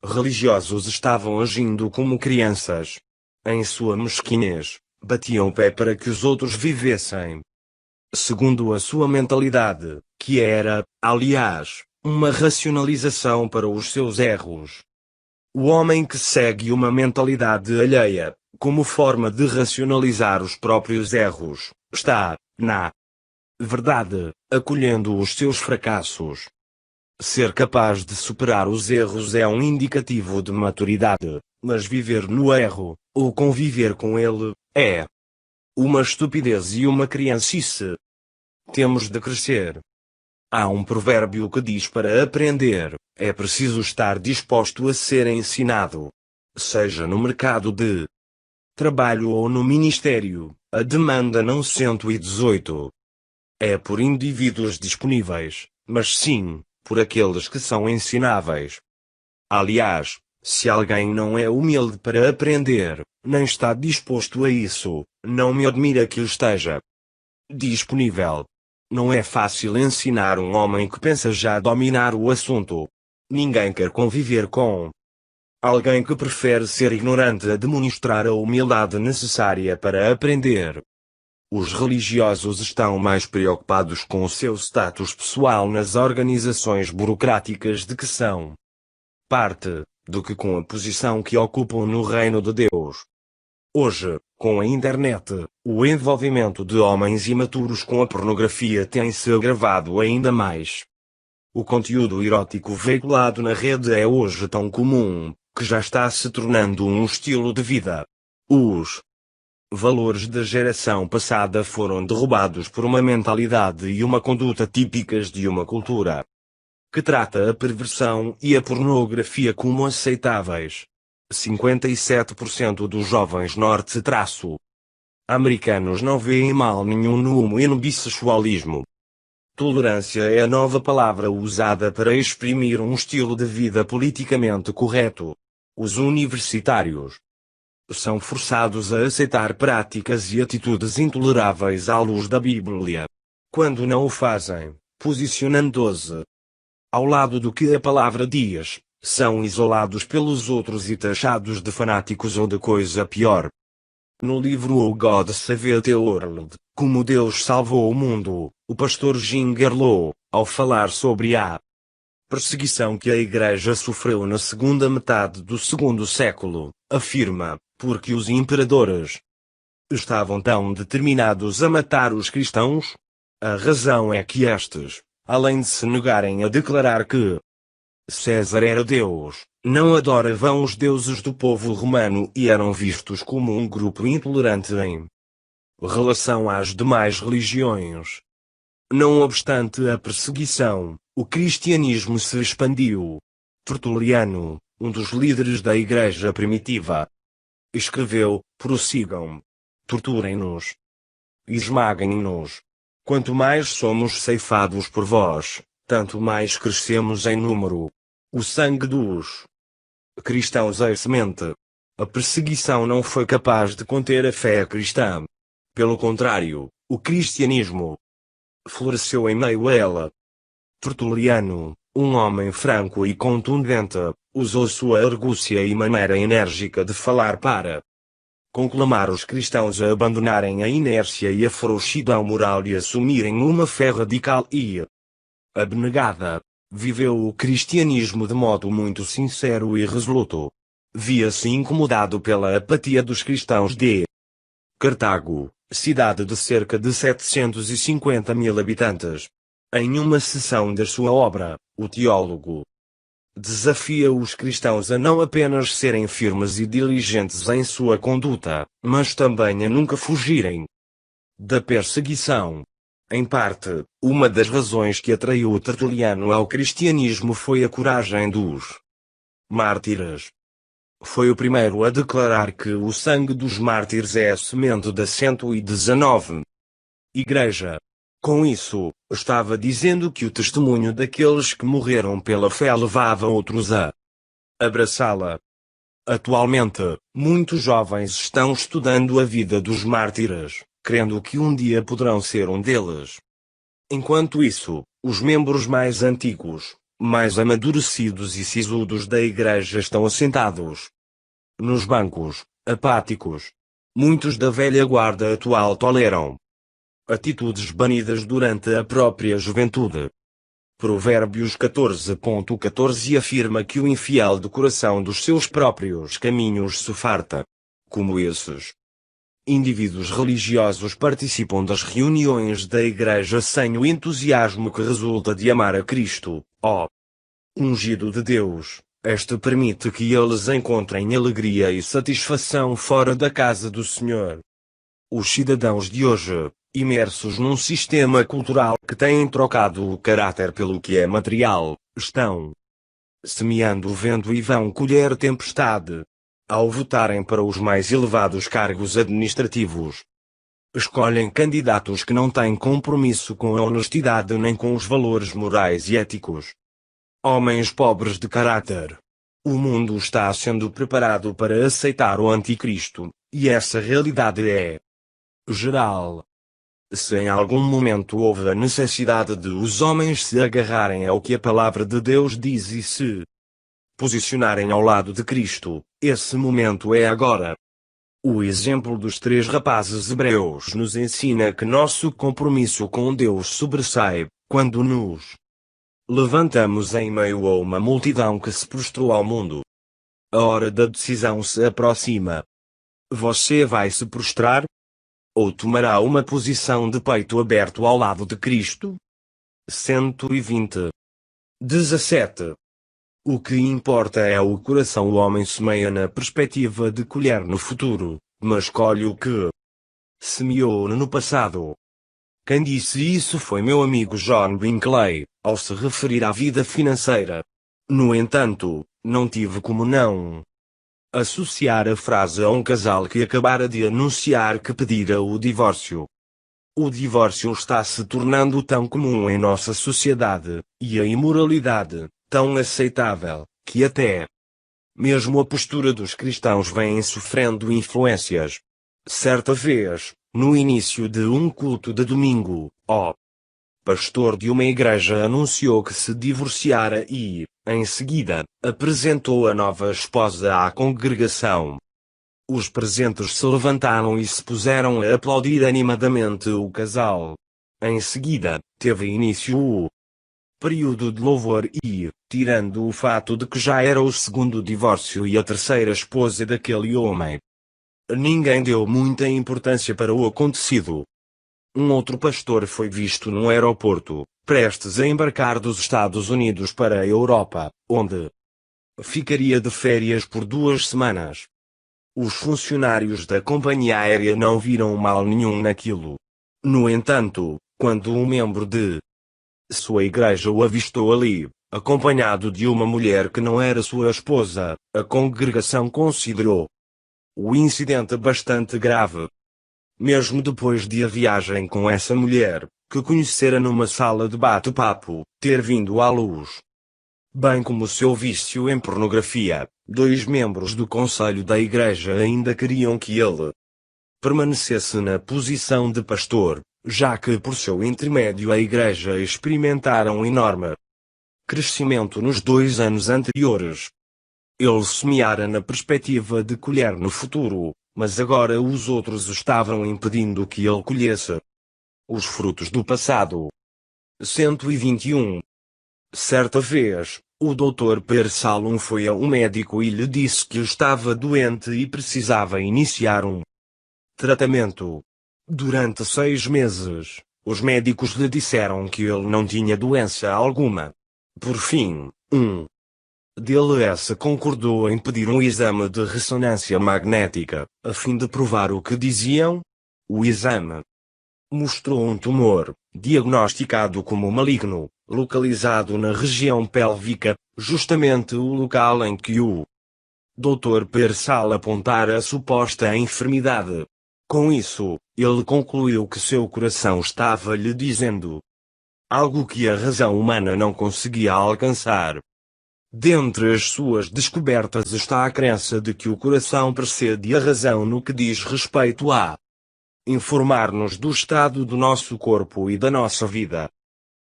religiosos estavam agindo como crianças. Em sua mesquinhez, batiam o pé para que os outros vivessem segundo a sua mentalidade, que era, aliás, uma racionalização para os seus erros. O homem que segue uma mentalidade alheia, como forma de racionalizar os próprios erros, está, na verdade, acolhendo os seus fracassos. Ser capaz de superar os erros é um indicativo de maturidade, mas viver no erro, ou conviver com ele, é uma estupidez e uma criancice. Temos de crescer. Há um provérbio que diz: para aprender, é preciso estar disposto a ser ensinado. Seja no mercado de trabalho ou no ministério, a demanda não 118 é por indivíduos disponíveis, mas sim, por aqueles que são ensináveis. Aliás, se alguém não é humilde para aprender, nem está disposto a isso, não me admira que esteja disponível. Não é fácil ensinar um homem que pensa já dominar o assunto. Ninguém quer conviver com Alguém que prefere ser ignorante a demonstrar a humildade necessária para aprender. Os religiosos estão mais preocupados com o seu status pessoal nas organizações burocráticas de que são parte, do que com a posição que ocupam no reino de Deus. Hoje, com a internet, o envolvimento de homens imaturos com a pornografia tem-se agravado ainda mais. O conteúdo erótico veiculado na rede é hoje tão comum, que já está se tornando um estilo de vida. Os valores da geração passada foram derrubados por uma mentalidade e uma conduta típicas de uma cultura que trata a perversão e a pornografia como aceitáveis. 57% dos jovens norte-americanos não veem mal nenhum no homo e no bissexualismo. Tolerância é a nova palavra usada para exprimir um estilo de vida politicamente correto. Os universitários são forçados a aceitar práticas e atitudes intoleráveis à luz da Bíblia. Quando não o fazem, posicionando-se ao lado do que a palavra diz, são isolados pelos outros e taxados de fanáticos ou de coisa pior. No livro O God Saved the World, Como Deus Salvou o Mundo, o pastor Jim Gerlow, ao falar sobre a perseguição que a Igreja sofreu na segunda metade do segundo século, afirma, porque os imperadores estavam tão determinados a matar os cristãos? A razão é que estes, além de se negarem a declarar que César era Deus, não adoravam os deuses do povo romano e eram vistos como um grupo intolerante em relação às demais religiões. Não obstante a perseguição, o cristianismo se expandiu. Tertuliano, um dos líderes da Igreja primitiva, escreveu: prossigam, torturem-nos, esmaguem-nos. Quanto mais somos ceifados por vós, tanto mais crescemos em número. O sangue dos cristãos é semente. A perseguição não foi capaz de conter a fé cristã. Pelo contrário, o cristianismo floresceu em meio a ela. Tertuliano, um homem franco e contundente, usou sua argúcia e maneira enérgica de falar para conclamar os cristãos a abandonarem a inércia e a frouxidão moral e assumirem uma fé radical e abnegada. Viveu o cristianismo de modo muito sincero e resoluto. Via-se incomodado pela apatia dos cristãos de Cartago, cidade de cerca de 750 mil habitantes. Em uma seção da sua obra, o teólogo desafia os cristãos a não apenas serem firmes e diligentes em sua conduta, mas também a nunca fugirem da perseguição. Em parte, uma das razões que atraiu Tertuliano ao cristianismo foi a coragem dos mártires. Foi o primeiro a declarar que o sangue dos mártires é a semente da 119 Igreja. Com isso, estava dizendo que o testemunho daqueles que morreram pela fé levava outros a abraçá-la. Atualmente, muitos jovens estão estudando a vida dos mártires, crendo que um dia poderão ser um deles. Enquanto isso, os membros mais antigos, mais amadurecidos e sisudos da Igreja estão assentados nos bancos, apáticos. Muitos da velha guarda atual toleram atitudes banidas durante a própria juventude. Provérbios 14.14 afirma que o infiel do coração dos seus próprios caminhos se farta. Como esses indivíduos religiosos participam das reuniões da Igreja sem o entusiasmo que resulta de amar a Cristo, ó ungido de Deus, este permite que eles encontrem alegria e satisfação fora da casa do Senhor. Os cidadãos de hoje, imersos num sistema cultural que tem trocado o caráter pelo que é material, estão semeando o vento e vão colher tempestade. Ao votarem para os mais elevados cargos administrativos, escolhem candidatos que não têm compromisso com a honestidade nem com os valores morais e éticos. Homens pobres de caráter. O mundo está sendo preparado para aceitar o anticristo, e essa realidade é geral. Se em algum momento houve a necessidade de os homens se agarrarem ao que a palavra de Deus diz e se posicionarem ao lado de Cristo. Esse momento é agora. O exemplo dos 3 rapazes hebreus nos ensina que nosso compromisso com Deus sobressai quando nos levantamos em meio a uma multidão que se prostrou ao mundo. A hora da decisão se aproxima. Você vai se prostrar? Ou tomará uma posição de peito aberto ao lado de Cristo? 120. 17. O que importa é o coração. O homem semeia na perspectiva de colher no futuro, mas colhe o que semeou no passado. Quem disse isso foi meu amigo John Binkley, ao se referir à vida financeira. No entanto, não tive como não associar a frase a um casal que acabara de anunciar que pedira o divórcio. O divórcio está se tornando tão comum em nossa sociedade, e a imoralidade tão aceitável, que até mesmo a postura dos cristãos vem sofrendo influências. Certa vez, no início de um culto de domingo, o pastor de uma igreja anunciou que se divorciara e, em seguida, apresentou a nova esposa à congregação. Os presentes se levantaram e se puseram a aplaudir animadamente o casal. Em seguida, teve início o período de louvor e, tirando o fato de que já era o segundo divórcio e a terceira esposa daquele homem, ninguém deu muita importância para o acontecido. Um outro pastor foi visto no aeroporto, prestes a embarcar dos Estados Unidos para a Europa, onde ficaria de férias por 2 semanas. Os funcionários da companhia aérea não viram mal nenhum naquilo. No entanto, quando um membro de sua igreja o avistou ali, acompanhado de uma mulher que não era sua esposa, a congregação considerou o incidente bastante grave. Mesmo depois de a viagem com essa mulher, que conhecera numa sala de bate-papo, ter vindo à luz, bem como seu vício em pornografia, 2 membros do conselho da igreja ainda queriam que ele permanecesse na posição de pastor, já que por seu intermédio a igreja experimentara um enorme crescimento nos 2 anos anteriores. Ele semeara na perspectiva de colher no futuro, mas agora os outros estavam impedindo que ele colhesse os frutos do passado. 121. Certa vez, o Dr. Persalum foi a um médico e lhe disse que estava doente e precisava iniciar um tratamento. Durante 6 meses, os médicos lhe disseram que ele não tinha doença alguma. Por fim, um deles concordou em pedir um exame de ressonância magnética, a fim de provar o que diziam. O exame mostrou um tumor, diagnosticado como maligno, localizado na região pélvica, justamente o local em que o Dr. Persal apontara a suposta enfermidade. Com isso, ele concluiu que seu coração estava lhe dizendo algo que a razão humana não conseguia alcançar. Dentre as suas descobertas está a crença de que o coração precede a razão no que diz respeito a informar-nos do estado do nosso corpo e da nossa vida.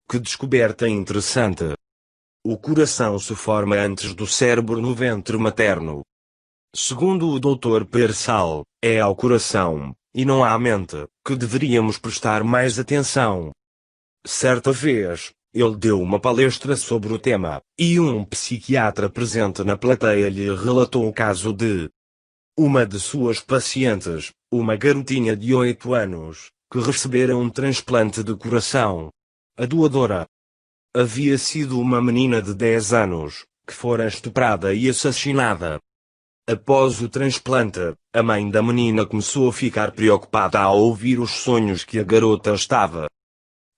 Que descoberta interessante! O coração se forma antes do cérebro no ventre materno. Segundo o Dr. Persal, é ao coração, e não à mente, que deveríamos prestar mais atenção. Certa vez, ele deu uma palestra sobre o tema, e um psiquiatra presente na plateia lhe relatou o caso de uma de suas pacientes, uma garotinha de 8 anos, que recebera um transplante de coração. A doadora havia sido uma menina de 10 anos, que fora estuprada e assassinada. Após o transplante, a mãe da menina começou a ficar preocupada ao ouvir os sonhos que a garota estava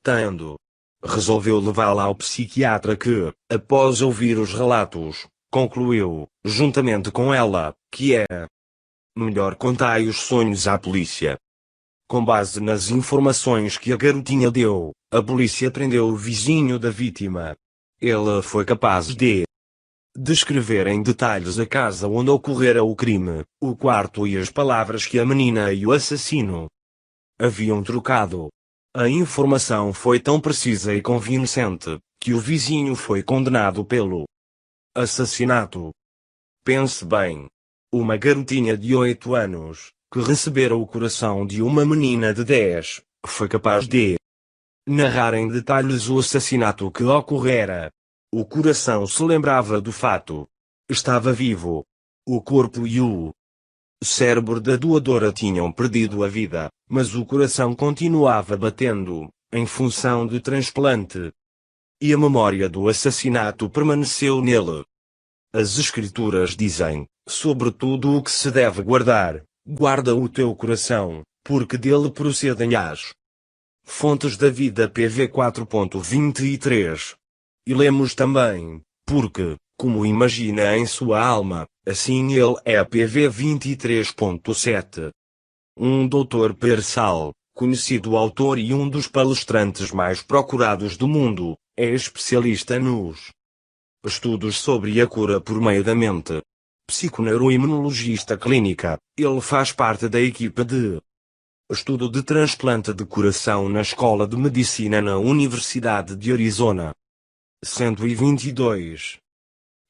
tendo. Resolveu levá-la ao psiquiatra que, após ouvir os relatos, concluiu, juntamente com ela, que é melhor contar os sonhos à polícia. Com base nas informações que a garotinha deu, a polícia prendeu o vizinho da vítima. Ele foi capaz de descrever em detalhes a casa onde ocorrera o crime, o quarto e as palavras que a menina e o assassino haviam trocado. A informação foi tão precisa e convincente, que o vizinho foi condenado pelo Assassinato. Pense bem. Uma garotinha de 8 anos, que recebera o coração de uma menina de 10, foi capaz de narrar em detalhes o assassinato que ocorrera. O coração se lembrava do fato. Estava vivo. O corpo e o cérebro da doadora tinham perdido a vida, mas o coração continuava batendo, em função do transplante. E a memória do assassinato permaneceu nele. As Escrituras dizem, sobre tudo o que se deve guardar, guarda o teu coração, porque dele procedem as fontes da vida. PV 4.23. E lemos também, porque, como imagina em sua alma, assim ele é. PV 23.7. Um Dr. Persal, conhecido autor e um dos palestrantes mais procurados do mundo, é especialista nos estudos sobre a cura por meio da mente. Psiconeuroimunologista clínica, ele faz parte da equipe de estudo de transplante de coração na Escola de Medicina na Universidade de Arizona. 122.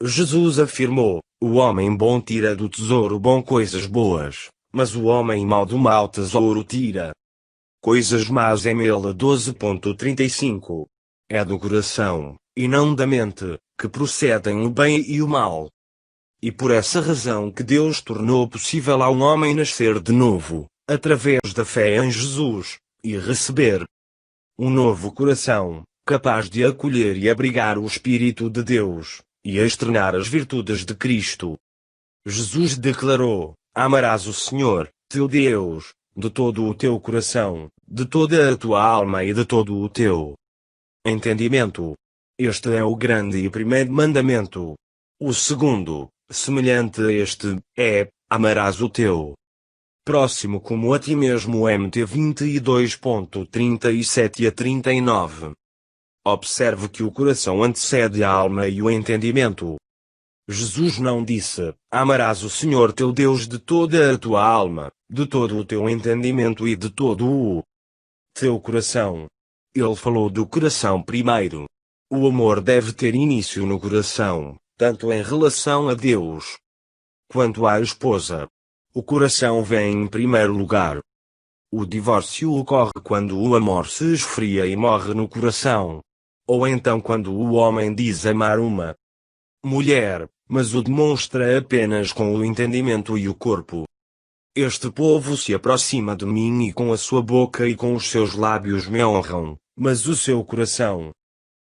Jesus afirmou, o homem bom tira do tesouro bom coisas boas, mas o homem mau do mau tesouro tira coisas más. Ml 12.35. É do coração, e não da mente, que procedem o bem e o mal. E por essa razão que Deus tornou possível ao homem nascer de novo, através da fé em Jesus, e receber um novo coração, capaz de acolher e abrigar o Espírito de Deus, e externar as virtudes de Cristo. Jesus declarou, amarás o Senhor, teu Deus, de todo o teu coração, de toda a tua alma e de todo o teu entendimento. Este é o grande e primeiro mandamento. O segundo, semelhante a este, é, amarás o teu próximo como a ti mesmo. MT 22.37 a 39. Observe que o coração antecede a alma e o entendimento. Jesus não disse, amarás o Senhor teu Deus de toda a tua alma, de todo o teu entendimento e de todo o teu coração. Ele falou do coração primeiro. O amor deve ter início no coração, tanto em relação a Deus quanto à esposa. O coração vem em primeiro lugar. O divórcio ocorre quando o amor se esfria e morre no coração. Ou então quando o homem diz amar uma mulher, mas o demonstra apenas com o entendimento e o corpo. Este povo se aproxima de mim e com a sua boca e com os seus lábios me honram, mas o seu coração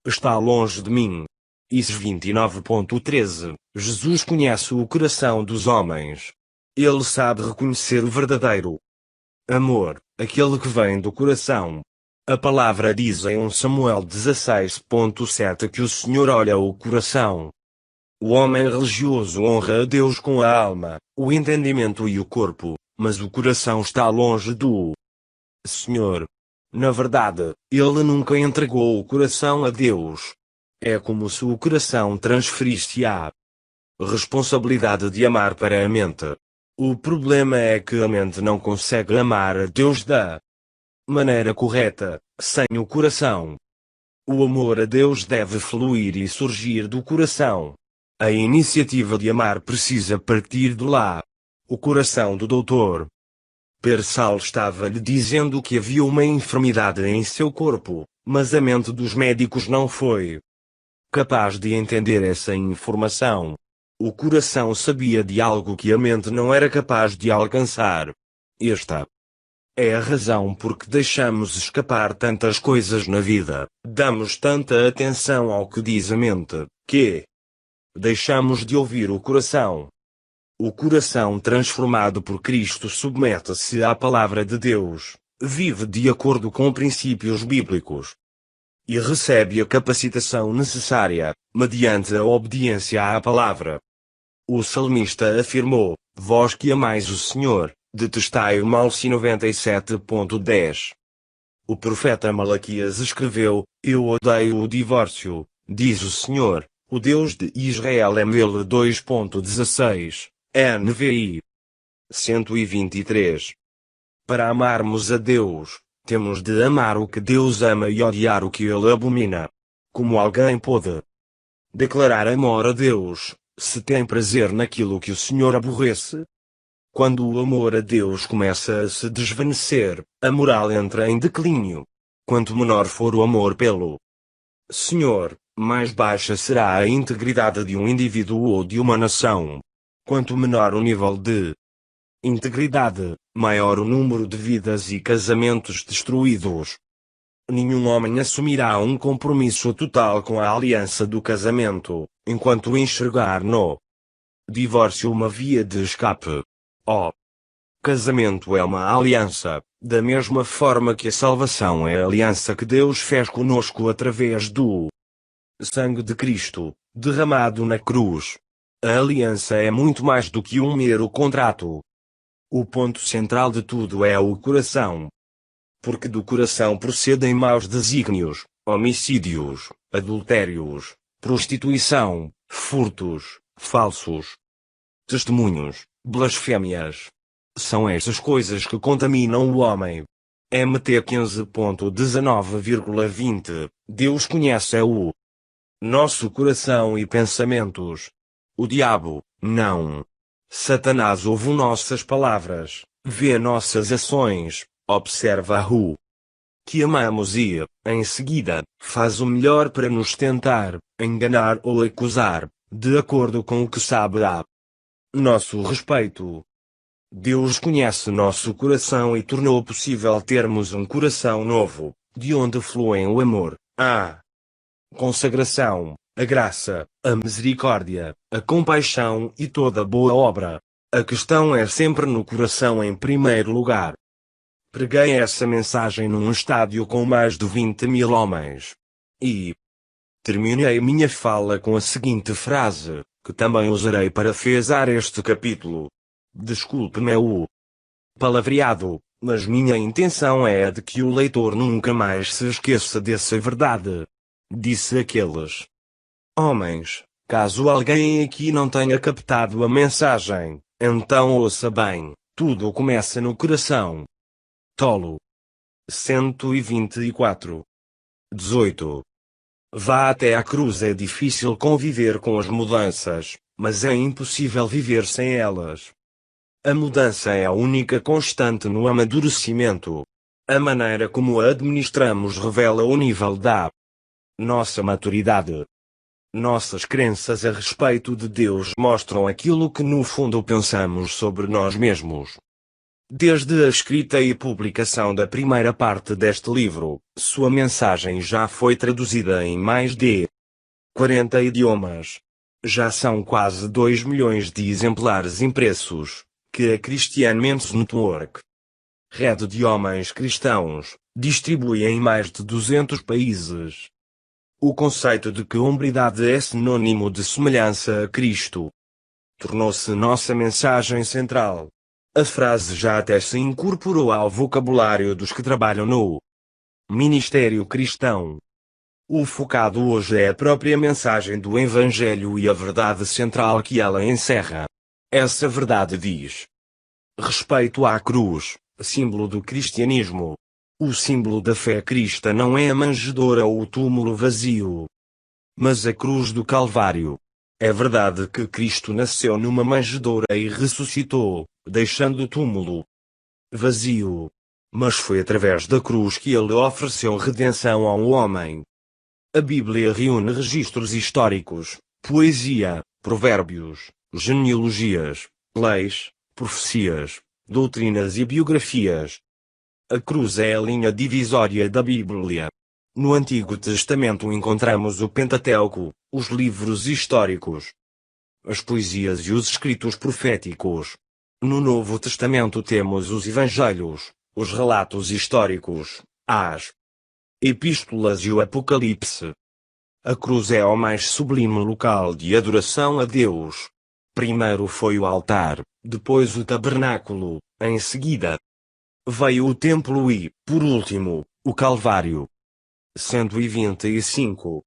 está longe de mim. Is 29.13. Jesus conhece o coração dos homens. Ele sabe reconhecer o verdadeiro amor, aquele que vem do coração. A palavra diz em 1 Samuel 16.7 que o Senhor olha o coração. O homem religioso honra a Deus com a alma, o entendimento e o corpo, mas o coração está longe do Senhor. Na verdade, ele nunca entregou o coração a Deus. É como se o coração transferisse a responsabilidade de amar para a mente. O problema é que a mente não consegue amar a Deus da maneira correta, sem o coração. O amor a Deus deve fluir e surgir do coração. A iniciativa de amar precisa partir de lá. O coração do Dr. Persal estava lhe dizendo que havia uma enfermidade em seu corpo, mas a mente dos médicos não foi capaz de entender essa informação. O coração sabia de algo que a mente não era capaz de alcançar. Esta é a razão por que deixamos escapar tantas coisas na vida, damos tanta atenção ao que diz a mente, que deixamos de ouvir o coração. O coração transformado por Cristo submete-se à palavra de Deus, vive de acordo com princípios bíblicos e recebe a capacitação necessária, mediante a obediência à palavra. O salmista afirmou, vós que amais o Senhor, detestai o mal. 97.10. O profeta Malaquias escreveu, eu odeio o divórcio, diz o Senhor, o Deus de Israel. ML 2.16, NVI 123. Para amarmos a Deus, temos de amar o que Deus ama e odiar o que Ele abomina. Como alguém pode Declarar amor a Deus, se tem prazer naquilo que o Senhor aborrece. Quando o amor a Deus começa a se desvanecer, a moral entra em declínio. Quanto menor for o amor pelo Senhor, mais baixa será a integridade de um indivíduo ou de uma nação. Quanto menor o nível de integridade, maior o número de vidas e casamentos destruídos. Nenhum homem assumirá um compromisso total com a aliança do casamento, enquanto enxergar no divórcio uma via de escape. O casamento é uma aliança, da mesma forma que a salvação é a aliança que Deus fez conosco através do sangue de Cristo, derramado na cruz. A aliança é muito mais do que um mero contrato. O ponto central de tudo é o coração. Porque do coração procedem maus desígnios, homicídios, adultérios, prostituição, furtos, falsos testemunhos, blasfémias. São estas coisas que contaminam o homem. MT 15.19,20 Deus conhece o nosso coração e pensamentos. O diabo, não. Satanás ouve nossas palavras, vê nossas ações, observa o que amamos e, em seguida, faz o melhor para nos tentar, enganar ou acusar, de acordo com o que sabe a nosso respeito. Deus conhece nosso coração e tornou possível termos um coração novo, de onde fluem o amor, a consagração, a graça, a misericórdia, a compaixão e toda boa obra. A questão é sempre no coração em primeiro lugar. Preguei essa mensagem num estádio com mais de 20.000 homens. E terminei minha fala com a seguinte frase, que também usarei para fezar este capítulo. Desculpe-me o palavreado, mas minha intenção é a de que o leitor nunca mais se esqueça dessa verdade. Disse aqueles homens. Caso alguém aqui não tenha captado a mensagem, então ouça bem, tudo começa no coração. Tolo. 124. 18. Vá até a cruz. É difícil conviver com as mudanças, mas é impossível viver sem elas. A mudança é a única constante no amadurecimento. A maneira como a administramos revela o nível da nossa maturidade. Nossas crenças a respeito de Deus mostram aquilo que no fundo pensamos sobre nós mesmos. Desde a escrita e publicação da primeira parte deste livro, sua mensagem já foi traduzida em mais de 40 idiomas. Já são quase 2 milhões de exemplares impressos, que a Christian Men's Network, rede de homens cristãos, distribui em mais de 200 países. O conceito de que hombridade é sinônimo de semelhança a Cristo tornou-se nossa mensagem central. A frase já até se incorporou ao vocabulário dos que trabalham no ministério cristão. O focado hoje é a própria mensagem do Evangelho e a verdade central que ela encerra. Essa verdade diz respeito à cruz, símbolo do cristianismo. O símbolo da fé cristã não é a manjedoura ou o túmulo vazio, mas a cruz do Calvário. É verdade que Cristo nasceu numa manjedoura e ressuscitou, deixando o túmulo vazio. Mas foi através da cruz que ele ofereceu redenção ao homem. A Bíblia reúne registros históricos, poesia, provérbios, genealogias, leis, profecias, doutrinas e biografias. A cruz é a linha divisória da Bíblia. No Antigo Testamento encontramos o Pentateuco, os livros históricos, as poesias e os escritos proféticos. No Novo Testamento temos os Evangelhos, os relatos históricos, as epístolas e o Apocalipse. A cruz é o mais sublime local de adoração a Deus. Primeiro foi o altar, depois o tabernáculo, em seguida veio o templo e, por último, o Calvário. 125.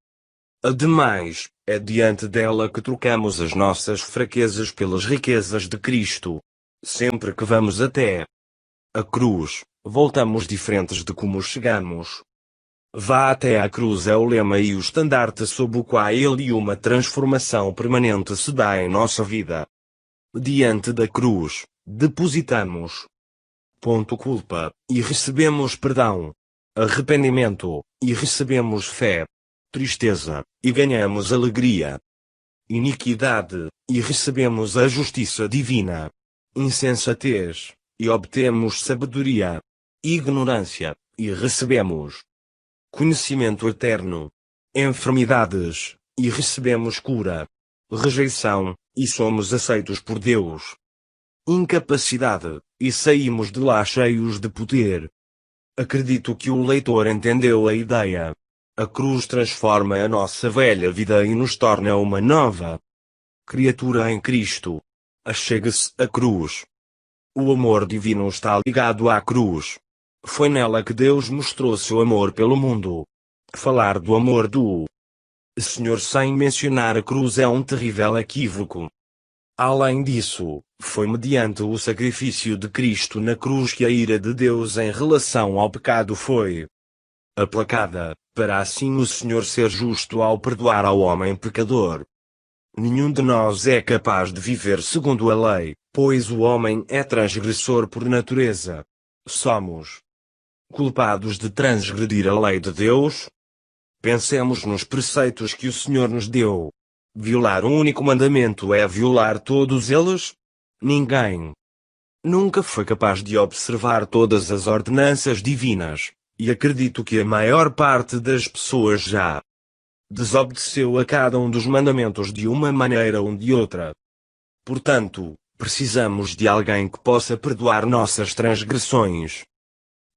Ademais, é diante dela que trocamos as nossas fraquezas pelas riquezas de Cristo. Sempre que vamos até a cruz, voltamos diferentes de como chegamos. Vá até à cruz é o lema e o estandarte sob o qual ele e uma transformação permanente se dá em nossa vida. Diante da cruz, depositamos ponto culpa, e recebemos perdão, arrependimento, e recebemos fé, tristeza, e ganhamos alegria, iniquidade, e recebemos a justiça divina, insensatez, e obtemos sabedoria, ignorância, e recebemos conhecimento eterno, enfermidades, e recebemos cura, rejeição, e somos aceitos por Deus, incapacidade, e saímos de lá cheios de poder. Acredito que o leitor entendeu a ideia. A cruz transforma a nossa velha vida e nos torna uma nova criatura em Cristo. Achega-se à cruz. O amor divino está ligado à cruz. Foi nela que Deus mostrou seu amor pelo mundo. Falar do amor do Senhor sem mencionar a cruz é um terrível equívoco. Além disso, foi mediante o sacrifício de Cristo na cruz que a ira de Deus em relação ao pecado foi aplacada, para assim o Senhor ser justo ao perdoar ao homem pecador. Nenhum de nós é capaz de viver segundo a lei, pois o homem é transgressor por natureza. Somos culpados de transgredir a lei de Deus? Pensemos nos preceitos que o Senhor nos deu. Violar um único mandamento é violar todos eles? Ninguém nunca foi capaz de observar todas as ordenanças divinas, e acredito que a maior parte das pessoas já desobedeceu a cada um dos mandamentos de uma maneira ou de outra. Portanto, precisamos de alguém que possa perdoar nossas transgressões.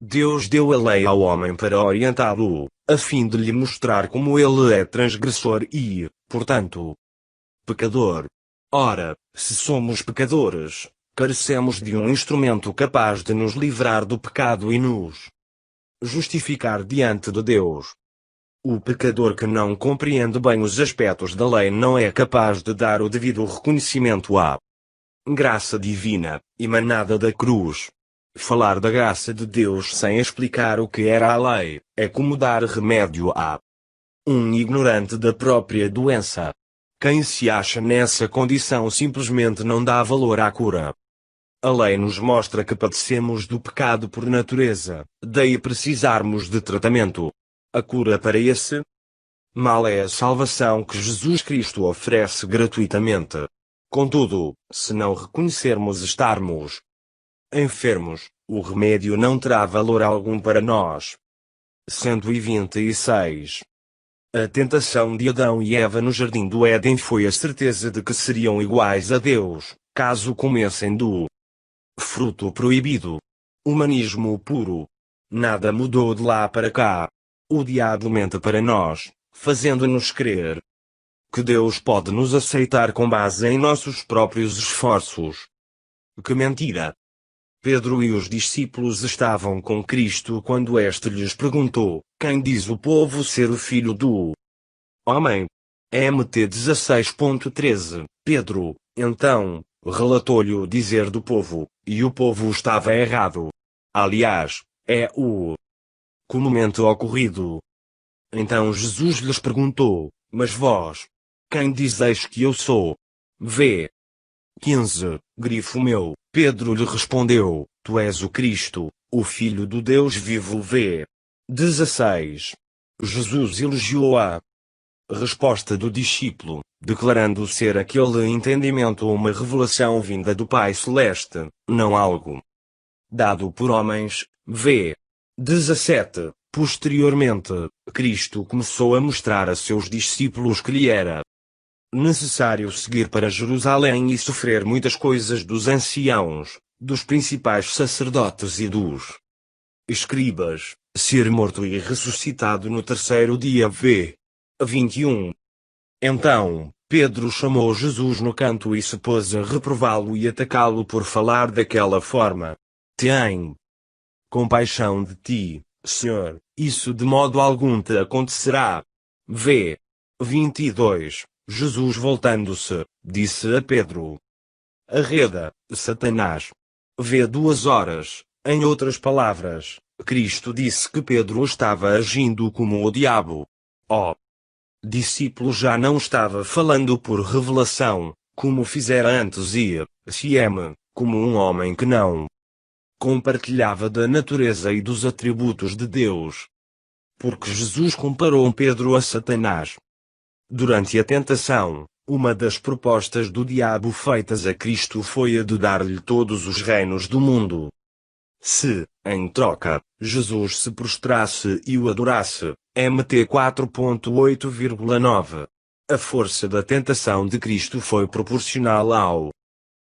Deus deu a lei ao homem para orientá-lo, a fim de lhe mostrar como ele é transgressor e, portanto, pecador. Ora, se somos pecadores, carecemos de um instrumento capaz de nos livrar do pecado e nos justificar diante de Deus. O pecador que não compreende bem os aspectos da lei não é capaz de dar o devido reconhecimento à graça divina, emanada da cruz. Falar da graça de Deus sem explicar o que era a lei, é como dar remédio a um ignorante da própria doença. Quem se acha nessa condição simplesmente não dá valor à cura. A lei nos mostra que padecemos do pecado por natureza, daí precisarmos de tratamento. A cura para esse mal é a salvação que Jesus Cristo oferece gratuitamente. Contudo, se não reconhecermos estarmos enfermos, o remédio não terá valor algum para nós. 126. A tentação de Adão e Eva no jardim do Éden foi a certeza de que seriam iguais a Deus, caso comessem do fruto proibido. Humanismo puro. Nada mudou de lá para cá. O diabo mente para nós, fazendo-nos crer que Deus pode nos aceitar com base em nossos próprios esforços. Que mentira! Pedro e os discípulos estavam com Cristo quando este lhes perguntou: quem diz o povo ser o filho do homem? MT 16.13. Pedro, então, relatou-lhe o dizer do povo, e o povo estava errado. Aliás, é o comumente ocorrido. Então Jesus lhes perguntou: mas vós, quem dizeis que eu sou? V. 15. Grifo meu. Pedro lhe respondeu: tu és o Cristo, o Filho do Deus vivo. V. 16. Jesus elogiou a resposta do discípulo, declarando ser aquele entendimento uma revelação vinda do Pai Celeste, não algo dado por homens. V. 17. Posteriormente, Cristo começou a mostrar a seus discípulos que lhe era necessário seguir para Jerusalém e sofrer muitas coisas dos anciãos, dos principais sacerdotes e dos escribas, ser morto e ressuscitado no terceiro dia. V. 21. Então, Pedro chamou Jesus no canto e se pôs a reprová-lo e atacá-lo por falar daquela forma. Tem compaixão de ti, Senhor, isso de modo algum te acontecerá. V. 22. Jesus voltando-se, disse a Pedro: arreda, Satanás. V. 2 horas, em outras palavras, Cristo disse que Pedro estava agindo como o diabo. O discípulo já não estava falando por revelação, como fizera antes e, como um homem que não compartilhava da natureza e dos atributos de Deus. Porque Jesus comparou Pedro a Satanás. Durante a tentação, uma das propostas do diabo feitas a Cristo foi a de dar-lhe todos os reinos do mundo. Se, em troca, Jesus se prostrasse e o adorasse, Mt 4.8,9. A força da tentação de Cristo foi proporcional ao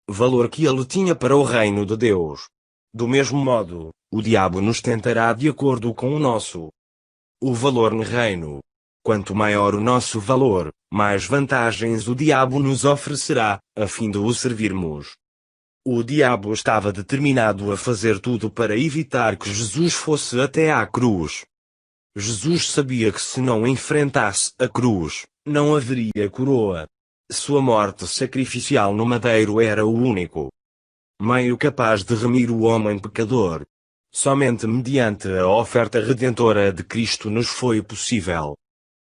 valor que ele tinha para o reino de Deus. Do mesmo modo, o diabo nos tentará de acordo com o valor no reino. Quanto maior o nosso valor, mais vantagens o diabo nos oferecerá, a fim de o servirmos. O diabo estava determinado a fazer tudo para evitar que Jesus fosse até à cruz. Jesus sabia que se não enfrentasse a cruz, não haveria coroa. Sua morte sacrificial no madeiro era o único meio capaz de remir o homem pecador. Somente mediante a oferta redentora de Cristo nos foi possível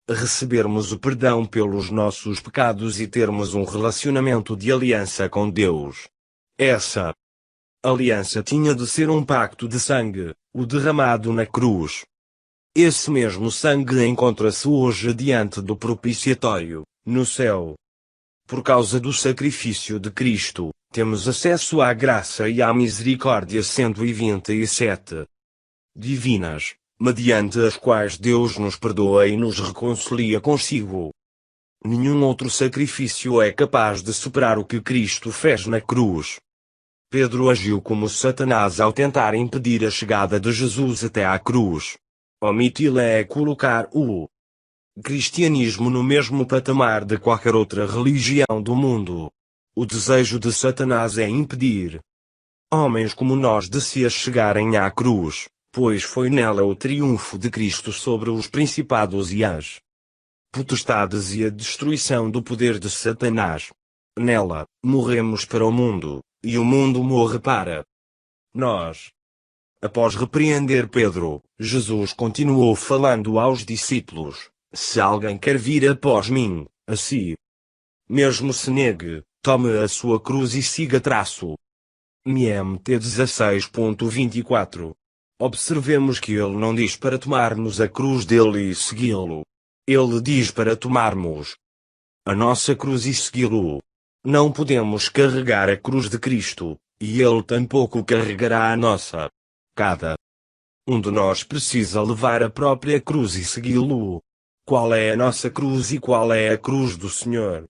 recebermos o perdão pelos nossos pecados e termos um relacionamento de aliança com Deus. Essa aliança tinha de ser um pacto de sangue, o derramado na cruz. Esse mesmo sangue encontra-se hoje diante do propiciatório, no céu. Por causa do sacrifício de Cristo, temos acesso à graça e à misericórdia 127 divinas, mediante as quais Deus nos perdoa e nos reconcilia consigo. Nenhum outro sacrifício é capaz de superar o que Cristo fez na cruz. Pedro agiu como Satanás ao tentar impedir a chegada de Jesus até à cruz. Omiti-la é colocar o cristianismo no mesmo patamar de qualquer outra religião do mundo. O desejo de Satanás é impedir homens como nós de se chegarem à cruz, pois foi nela o triunfo de Cristo sobre os principados e as potestades e a destruição do poder de Satanás. Nela, morremos para o mundo, e o mundo morre para nós. Após repreender Pedro, Jesus continuou falando aos discípulos: se alguém quer vir após mim, assim mesmo se negue, tome a sua cruz e siga Mt 16.24. Observemos que ele não diz para tomarmos a cruz dele e segui-lo. Ele diz para tomarmos a nossa cruz e segui-lo. Não podemos carregar a cruz de Cristo, e ele tampouco carregará a nossa. Cada um de nós precisa levar a própria cruz e segui-lo. Qual é a nossa cruz e qual é a cruz do Senhor?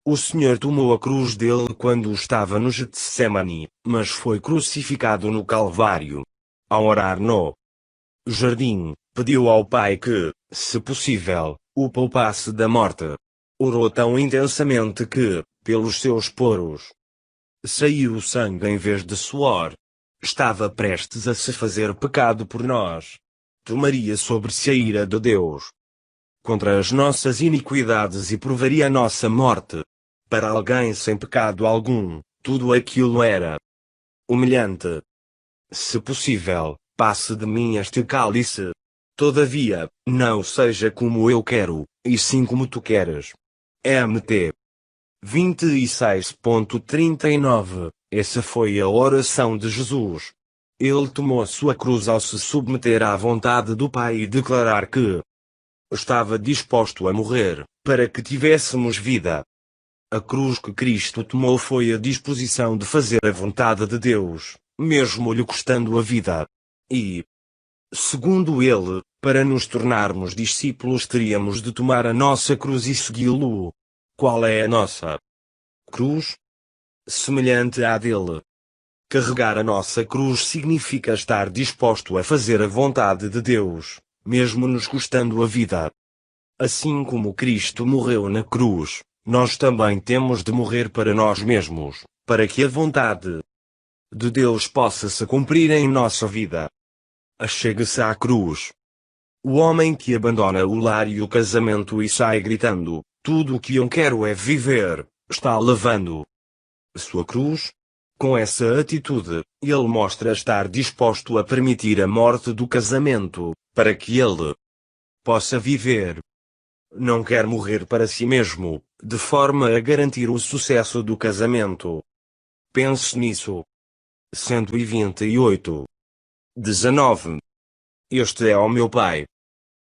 O Senhor tomou a cruz dele quando estava no Getsemane, mas foi crucificado no Calvário. Ao orar no jardim, pediu ao Pai que, se possível, o poupasse da morte. Orou tão intensamente que, pelos seus poros, saiu sangue em vez de suor. Estava prestes a se fazer pecado por nós. Tomaria sobre si a ira de Deus contra as nossas iniquidades e provaria a nossa morte. Para alguém sem pecado algum, tudo aquilo era humilhante. Se possível, passe de mim este cálice. Todavia, não seja como eu quero, e sim como tu queres. Mt 26.39. Essa foi a oração de Jesus. Ele tomou a sua cruz ao se submeter à vontade do Pai e declarar que estava disposto a morrer, para que tivéssemos vida. A cruz que Cristo tomou foi a disposição de fazer a vontade de Deus, mesmo lhe custando a vida. E, segundo ele, para nos tornarmos discípulos teríamos de tomar a nossa cruz e segui-lo. Qual é a nossa cruz? Semelhante à dele. Carregar a nossa cruz significa estar disposto a fazer a vontade de Deus, mesmo nos custando a vida. Assim como Cristo morreu na cruz, nós também temos de morrer para nós mesmos, para que a vontade de Deus possa se cumprir em nossa vida. Achegue-se à cruz. O homem que abandona o lar e o casamento e sai gritando: tudo o que eu quero é viver, está levando sua cruz? Com essa atitude, ele mostra estar disposto a permitir a morte do casamento, para que ele possa viver. Não quer morrer para si mesmo, de forma a garantir o sucesso do casamento. Pense nisso. 128. 19. Este é o meu pai.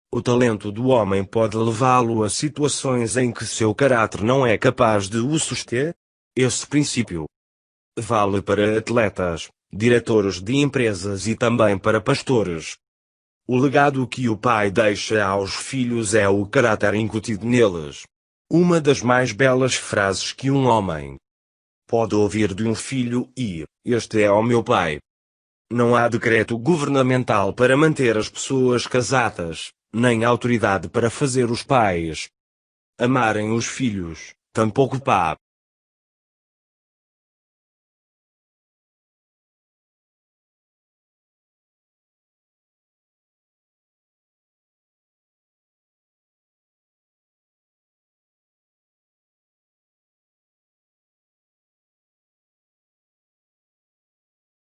O talento do homem pode levá-lo a situações em que seu caráter não é capaz de o suster. Esse princípio vale para atletas, diretores de empresas e também para pastores. O legado que o pai deixa aos filhos é o caráter incutido neles. Uma das mais belas frases que um homem pode ouvir de um filho este é o meu pai. Não há decreto governamental para manter as pessoas casadas, nem autoridade para fazer os pais amarem os filhos, tampouco